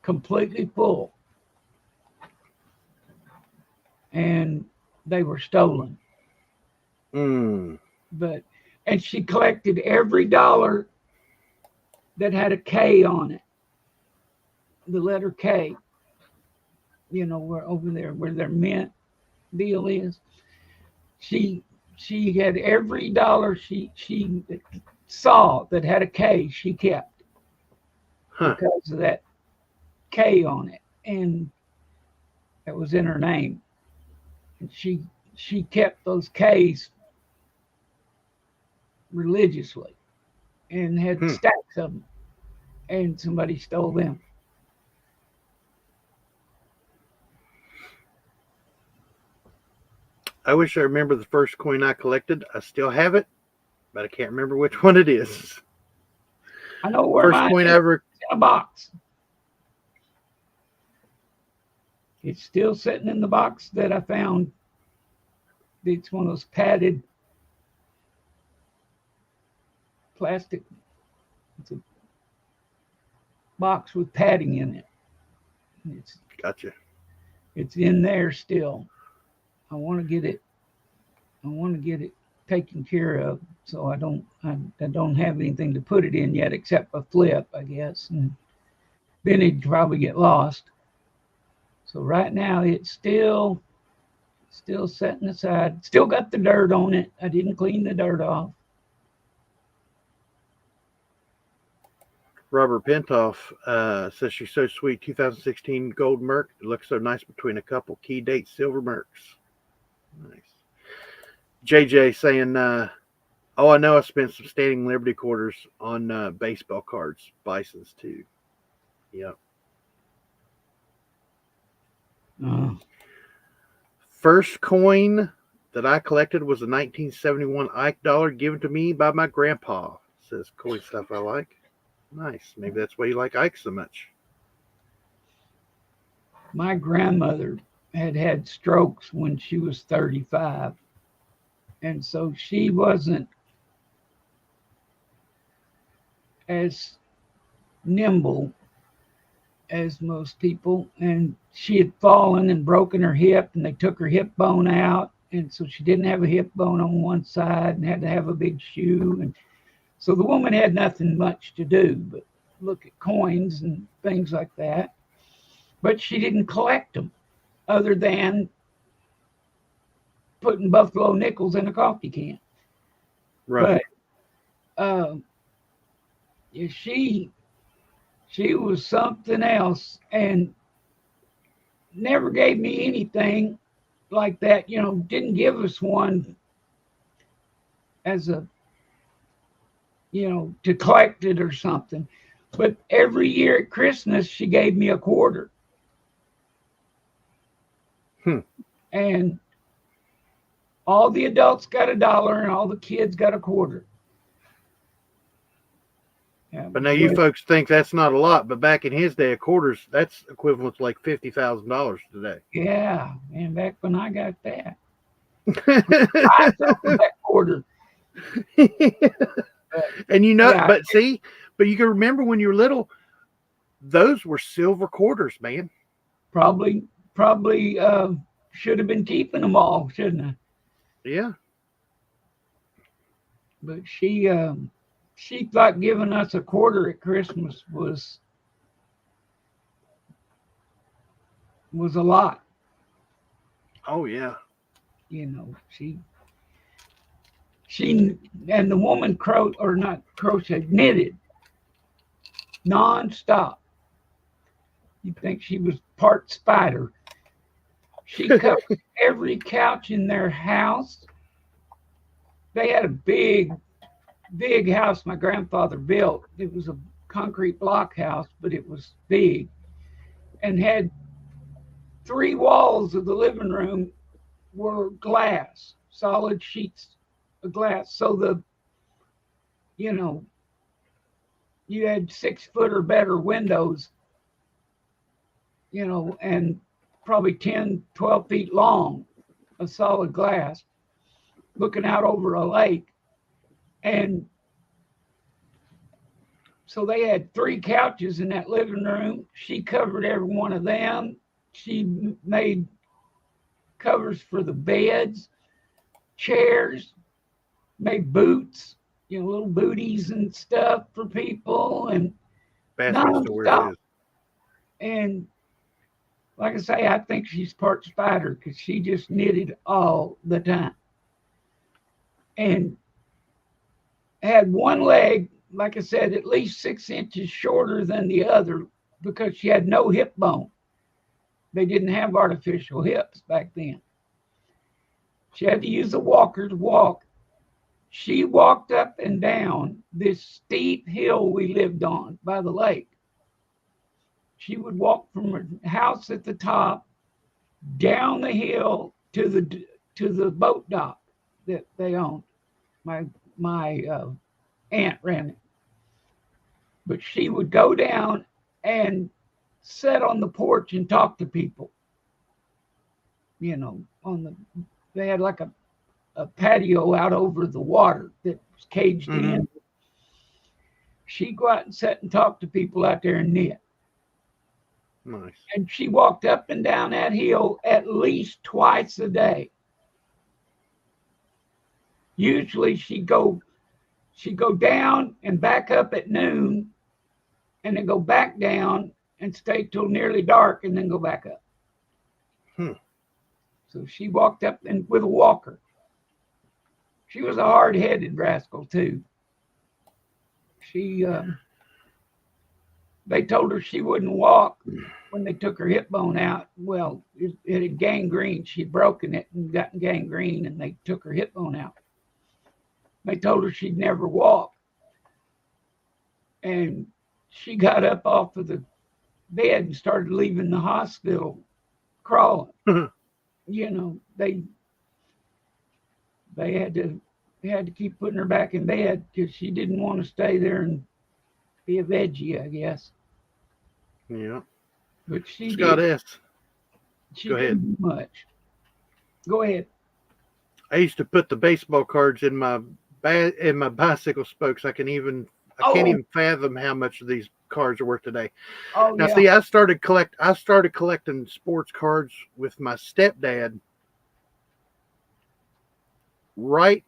completely full, and they were stolen. And she collected every dollar that had a K on it, the letter K. You know, where over there where their mint deal is. She had every dollar she saw that had a K, she kept because of that K on it, and that was in her name. And she kept those K's religiously, and had stacks of them, and somebody stole them. I wish I remember the first coin I collected. I still have it, but I can't remember which one it is. I know where first coin ever in a box. It's still sitting in the box that I found. It's one of those padded plastic. It's a box with padding in it. Gotcha. It's in there still. I want to get it taken care of, so I don't have anything to put it in yet except a flip, I guess, and then it'd probably get lost. So right now it's still setting aside. Still got the dirt on it. I didn't clean the dirt off. Robert Pentoff says she's so sweet. 2016 gold Merc. It looks so nice between a couple key date silver Mercs. Nice. JJ saying, oh, I know I spent some standing Liberty quarters on baseball cards, Bisons too. Yep. First coin that I collected was a 1971 Ike dollar given to me by my grandpa. Says coin stuff I like. Nice. Maybe that's why you like Ike so much. My grandmother had strokes when she was 35. And so she wasn't as nimble as most people. And she had fallen and broken her hip, and they took her hip bone out. And so she didn't have a hip bone on one side and had to have a big shoe. And so the woman had nothing much to do but look at coins and things like that. But she didn't collect them other than putting buffalo nickels in a coffee can. Right. But she was something else and never gave me anything like that. You know, didn't give us one as a, you know, to collect it or something. But every year at Christmas, she gave me a quarter. And All the adults got $1 and all the kids got a quarter. Yeah, But now you folks think that's not a lot, but back in his day, a quarter's that's equivalent to like $50,000 today. Yeah, and back when I got that, I took that quarter. And Yeah, but you can remember when you were little, those were silver quarters, man. probably should have been keeping them all, shouldn't I? Yeah. But she thought giving us a quarter at Christmas was a lot. Oh yeah. You know, she and the woman knitted nonstop. You'd think she was part spider. She covered every couch in their house. They had a big house my grandfather built. It was a concrete block house, but it was big and had 3 walls of the living room were glass, solid sheets of glass. So you had 6-foot or better windows, and probably 10, 12 feet long of solid glass looking out over a lake. And so they had 3 couches in that living room. She covered every one of them. She made covers for the beds, chairs, made boots, little booties and stuff for people, and nonstop. And like I say, I think she's part spider because she just knitted all the time. And had one leg, like I said, at least 6 inches shorter than the other because she had no hip bone. They didn't have artificial hips back then. She had to use a walker to walk. She walked up and down this steep hill we lived on by the lake. She would walk from her house at the top down the hill to the boat dock that they owned. My aunt ran it. But she would go down and sit on the porch and talk to people. They had like a patio out over the water that was caged in. She'd go out and sit and talk to people out there and knit. Nice. And she walked up and down that hill at least twice a day. Usually she'd go down and back up at noon and then go back down and stay till nearly dark and then go back up. So she walked up and with a walker. She was a hard-headed rascal too. They told her she wouldn't walk when they took her hip bone out. Well, it had gangrene. She'd broken it and gotten gangrene, and they took her hip bone out. They told her she'd never walk. And she got up off of the bed and started leaving the hospital crawling. They had to keep putting her back in bed because she didn't want to stay there and be a veggie, I guess. Yeah. But she Scott did. S. She didn't do much. Go ahead. I used to put the baseball cards in my bicycle spokes. I can't even fathom how much of these cards are worth today. Now, see, I started collecting sports cards with my stepdad right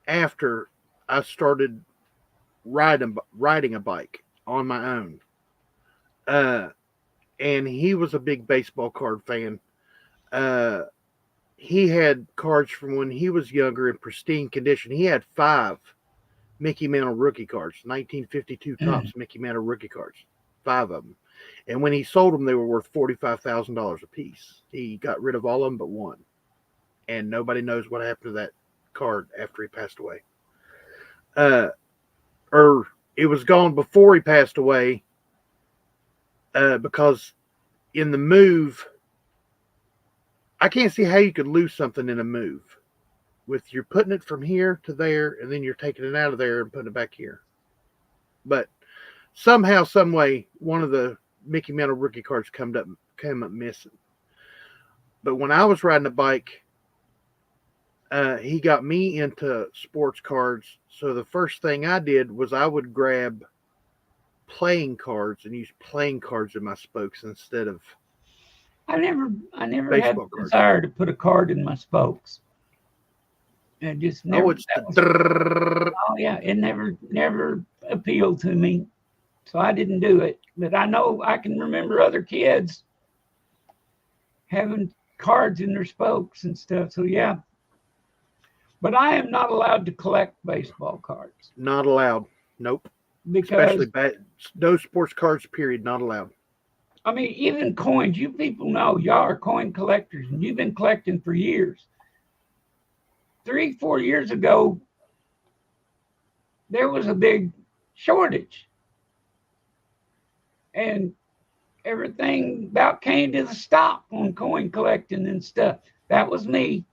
after I started riding a bike on my own. And he was a big baseball card fan. He had cards from when he was younger in pristine condition. He had 5 Mickey Mantle rookie cards, 1952 Topps Mickey Mantle rookie cards, 5 of them. And when he sold them, they were worth $45,000 a piece. He got rid of all of them but one. And nobody knows what happened to that card after he passed away. Or it was gone before he passed away because in the move, I can't see how you could lose something in a move. with you're putting it from here to there, and then you're taking it out of there and putting it back here. But somehow, some way, one of the Mickey Mantle rookie cards came up missing. But when I was riding a bike, he got me into sports cards. So the first thing I did was I would grab playing cards and use playing cards in my spokes instead of I never had the cards. desire to put a card in my spokes. It just never. It never appealed to me, so I didn't do it. But I know I can remember other kids having cards in their spokes and stuff. So yeah, but I am not allowed to collect baseball cards. Not allowed. Nope. Because especially no sports cards. Period. Not allowed. I mean, even coins. You people know y'all are coin collectors, and you've been collecting for years. 3-4 years ago, there was a big shortage, and everything about came to the stop on coin collecting and stuff. That was me.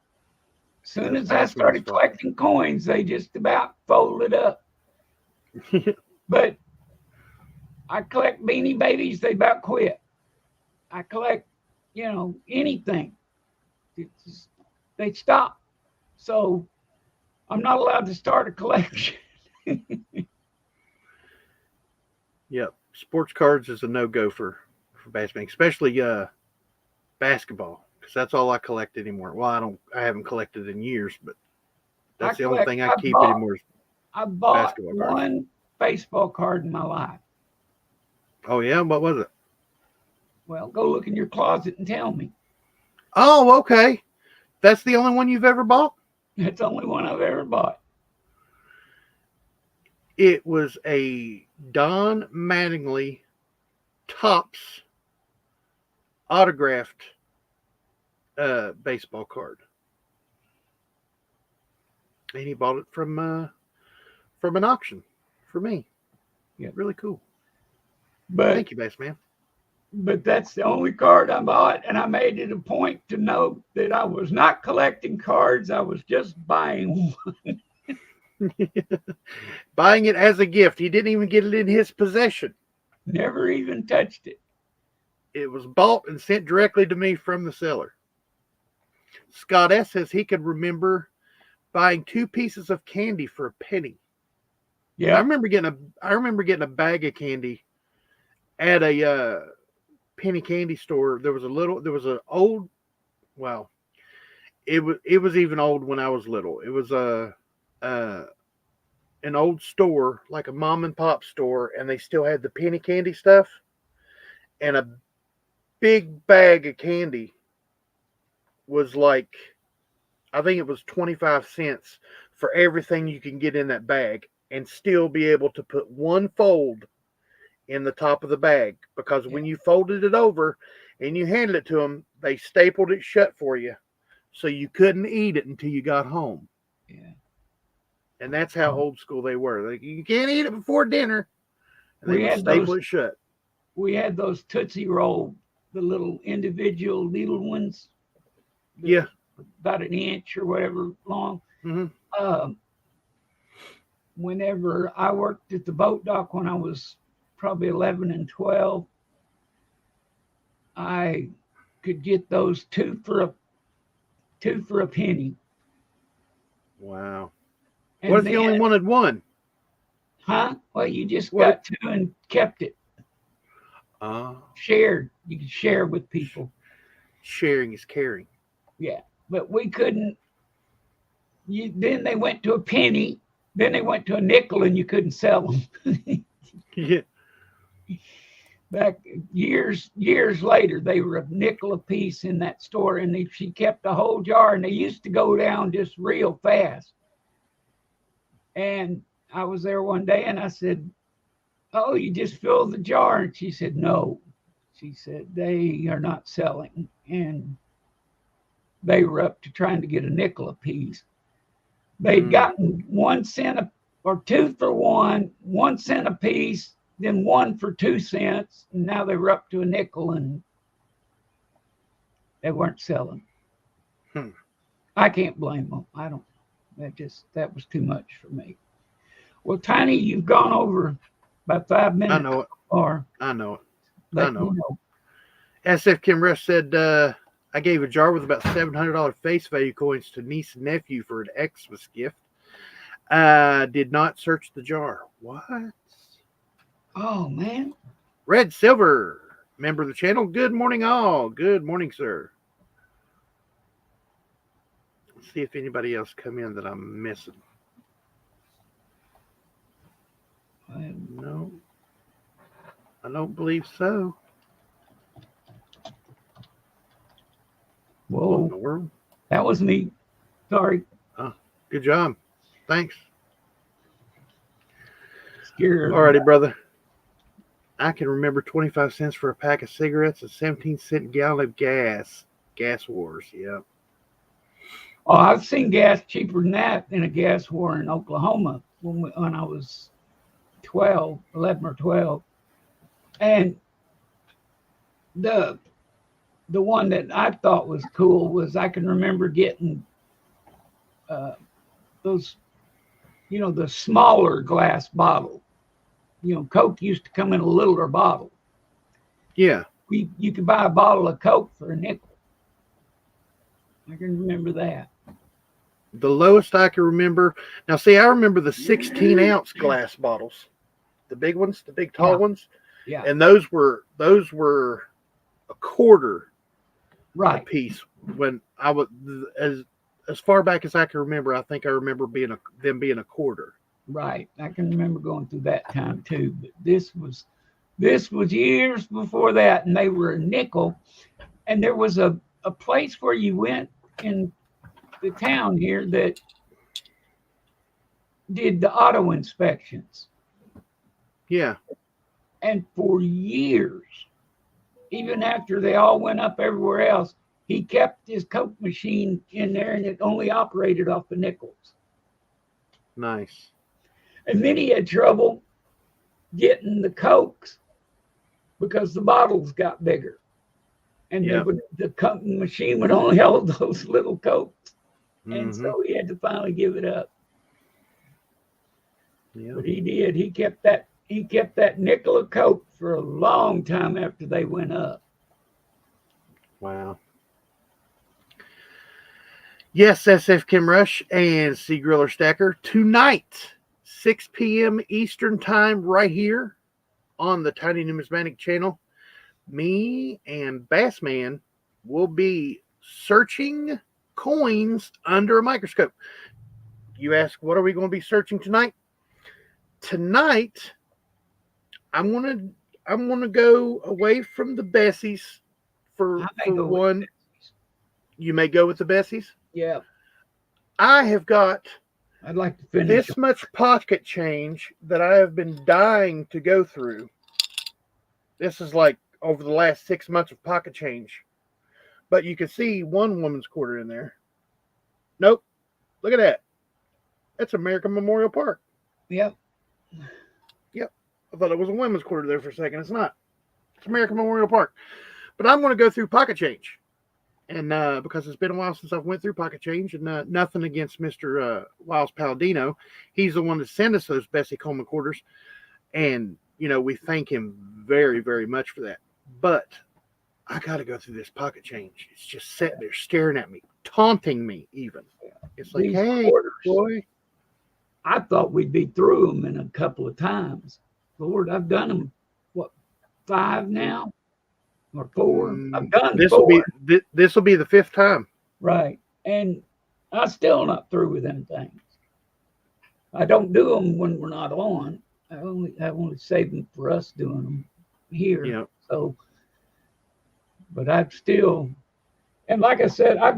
As soon as I started collecting coins, they just about folded up. But I collect Beanie Babies, they about quit. I collect, anything. They stop. So I'm not allowed to start a collection. Yep. Sports cards is a no-go for basketball, especially basketball, because that's all I collect anymore. Well, I haven't collected in years, but that's the only thing I keep anymore. I bought one baseball card in my life. Oh yeah, what was it? Well, go look in your closet and tell me. Oh, okay. That's the only one you've ever bought? That's the only one I've ever bought. It was a Don Mattingly Topps autographed baseball card. And he bought it from an auction for me. Yeah, really cool. But thank you, Bass Man. But that's the only card I bought, and I made it a point to note that I was not collecting cards. I was just buying one. Buying it as a gift. He didn't even get it in his possession. Never even touched it. It was bought and sent directly to me from the seller. Scott S. says he could remember buying 2 pieces of candy for a penny. Yeah, I remember getting a bag of candy at a penny candy store. It was even old when I was little. It was an old store, like a mom and pop store, and they still had the penny candy stuff, and a big bag of candy was like, I think it was 25 cents for everything you can get in that bag, and still be able to put one fold in the top of the bag, because when you folded it over and you handed it to them, they stapled it shut for you, so you couldn't eat it until you got home. Yeah. And that's how old school they were. Like, you can't eat it before dinner. And they would staple it shut. We had those Tootsie Roll, the little individual little ones. Yeah. About an inch or whatever long. Mm-hmm. Whenever I worked at the boat dock when I was probably 11 and 12, I could get those two for a penny. Wow. And what if you only wanted one? Huh? Well, you just got 2 and kept it. Shared. You could share with people. Sharing is caring. Yeah. But we couldn't. Then they went to a penny. Then they went to a nickel, and you couldn't sell them. Yeah. Back years later, they were a nickel a piece in that store, and she kept the whole jar, and they used to go down just real fast. And I was there one day, and I said, "Oh, you just filled the jar?" And she said, "No." She said, "They are not selling." And they were up to trying to get a nickel a piece. They'd gotten 1 cent or 2 for 1 cent a piece, then 1 for 2 cents. And now they were up to a nickel, and they weren't selling. I can't blame them. I don't. That was too much for me. Well, Tiny, you've gone over about 5 minutes. I know it. Or I know it. let I know me it. know. SF Kim Rush said, I gave a jar with about $700 face value coins to niece and nephew for an Xmas gift. Did not search the jar. What? Oh man. Red Silver, member of the channel. Good morning, all. Good morning, sir. Let's see if anybody else come in that I'm missing. No, I don't believe so. Whoa. What in the world? That was neat. Sorry. Good job. Thanks. Scared. Alrighty, brother. I can remember 25 cents for a pack of cigarettes and 17-cent gallon of gas. Gas wars, yeah. Oh, I've seen gas cheaper than that in a gas war in Oklahoma when I was 11 or 12. And the one that I thought was cool was I can remember getting those, the smaller glass bottle. Coke used to come in a littler bottle. Yeah. You could buy a bottle of Coke for a nickel. I can remember that. The lowest I can remember. Now, see, I remember the 16-ounce glass bottles, the big ones, the big tall ones. Yeah. And those were a quarter right. a piece when I was as far back as I can remember. I think I remember them being a quarter. Right. I can remember going through that time too. But this was years before that, and they were a nickel. And there was a place where you went in the town here that did the auto inspections. Yeah. And for years, even after they all went up everywhere else, he kept his Coke machine in there, and it only operated off the nickels. Nice. And then he had trouble getting the Cokes because the bottles got bigger. And the machine would only hold those little Cokes. And so he had to finally give it up. Yeah. But he did. He kept that nickel of Coke for a long time after they went up. Wow. Yes, SF Kim Rush and C Griller Stacker tonight, 6 p.m. Eastern Time, right here on the Tiny Numismatic channel. Me and Bassman will be searching coins under a microscope. You ask, what are we going to be searching tonight? Tonight, I'm gonna go away from the Bessies for one. You may go with the Bessies. Yeah. I'd like to finish this much pocket change that I have been dying to go through. This is like over the last 6 months of pocket change. But you can see one woman's quarter in there. Nope. Look at that. That's American Memorial Park. Yep. Yep. I thought it was a women's quarter there for a second. It's not. It's American Memorial Park. But I'm going to go through pocket change. And because it's been a while since I've went through pocket change, and nothing against Mr. Wiles Palladino. He's the one that sent us those Bessie Coleman quarters. And, we thank him very, very much for that. But I got to go through this pocket change. It's just sitting there staring at me, taunting me even. It's like, these hey, quarters, boy. I thought we'd be through them in a couple of times. Lord, I've done them, 5 now? Or 4? I've done this 4. This will be the 5th time. Right. And I'm still not through with them things. I don't do them when we're not on. I only save them for us doing them here. Yeah. So, but I'm still, and like I said, I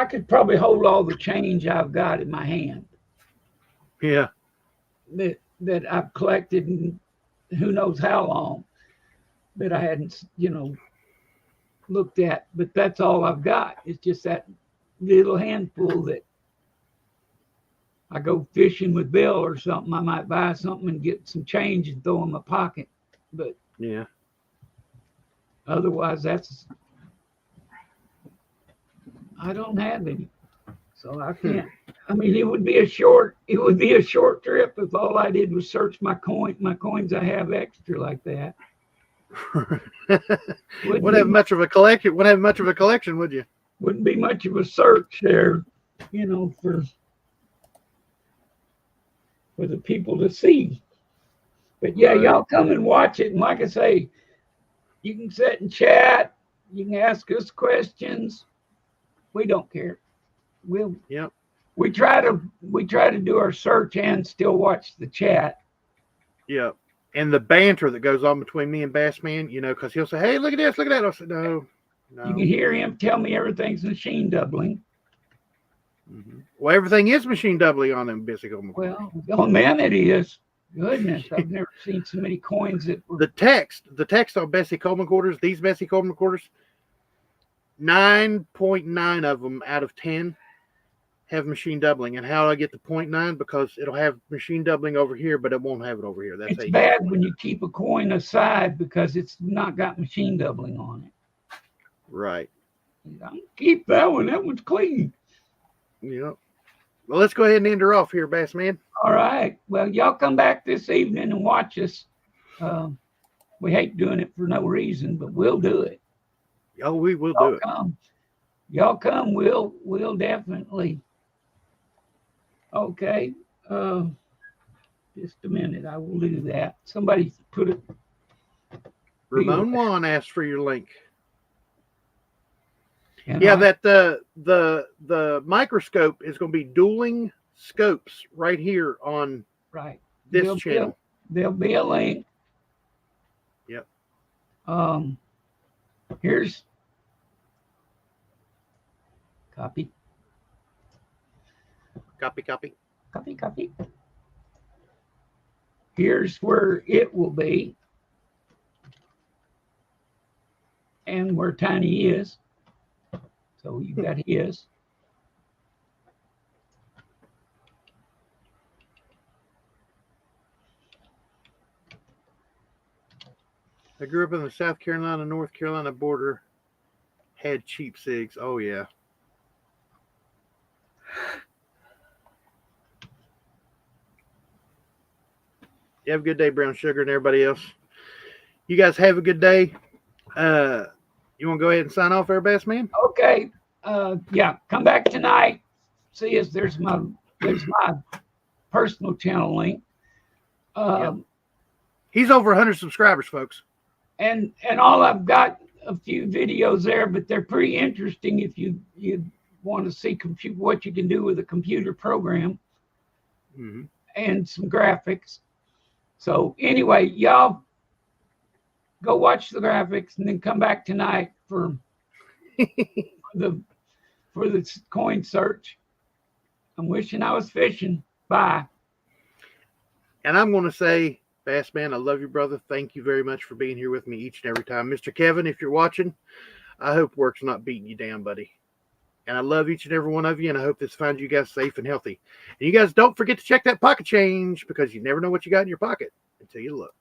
could probably hold all the change I've got in my hand. Yeah. That I've collected in who knows how long that I hadn't, looked at. But that's all I've got. It's just that little handful that I go fishing with Bill or something. I might buy something and get some change and throw in my pocket. But yeah. Otherwise, I don't have any. So I can't. I mean, it would be a short trip if all I did was search my coins I have extra like that. Wouldn't have much of a collection. Wouldn't have much of a collection, would you? Wouldn't be much of a search there, for the people to see. But yeah, y'all come and watch it. And like I say, you can sit and chat. You can ask us questions. We don't care. We try to do our search and still watch the chat. Yeah. And the banter that goes on between me and Bassman, because he'll say, "Hey, look at this, look at that." I'll say, "No." You can hear him tell me everything's machine doubling. Mm-hmm. Well, everything is machine doubling on them Bessie Coleman. Well, oh man, it is. Goodness, I've never seen so many coins that were... The text on Bessie Coleman quarters, these Bessie Coleman quarters, 9.9 of them out of 10 have machine doubling. And how do I get the 0.9? Because it'll have machine doubling over here, but it won't have it over here. That's it's bad when you keep a coin aside because it's not got machine doubling on it. Right. I'll keep that one. That one's clean. Yep. Well, let's go ahead and end her off here, Bassman. All right. Well, y'all come back this evening and watch us. We hate doing it for no reason, but we'll do it. Oh, we will do it. Y'all come. We'll definitely. Okay. Just a minute. I will do that. Somebody put it. Ramon Juan asked for your link. And that the microscope is going to be dueling scopes right here on this channel. There'll be a link. Yep. Here's copy. Copy. Here's where it will be, and where Tiny is. So you got his. I grew up in the South Carolina, North Carolina border. Had cheap cigs. Oh, yeah. You have a good day, Brown Sugar, and everybody else. You guys have a good day. You want to go ahead and sign off there, Bassman? Okay. Yeah. Come back tonight. See us. There's my personal channel link. He's over 100 subscribers, folks. And all I've got a few videos there, but they're pretty interesting if you want to see what you can do with a computer program and some graphics. So anyway, y'all go watch the graphics and then come back tonight for the coin search. I'm wishing I was fishing. Bye. And I'm going to say, Bassman, I love you, brother. Thank you very much for being here with me each and every time. Mr. Kevin, if you're watching, I hope work's not beating you down, buddy. And I love each and every one of you, and I hope this finds you guys safe and healthy. And you guys don't forget to check that pocket change because you never know what you got in your pocket until you look.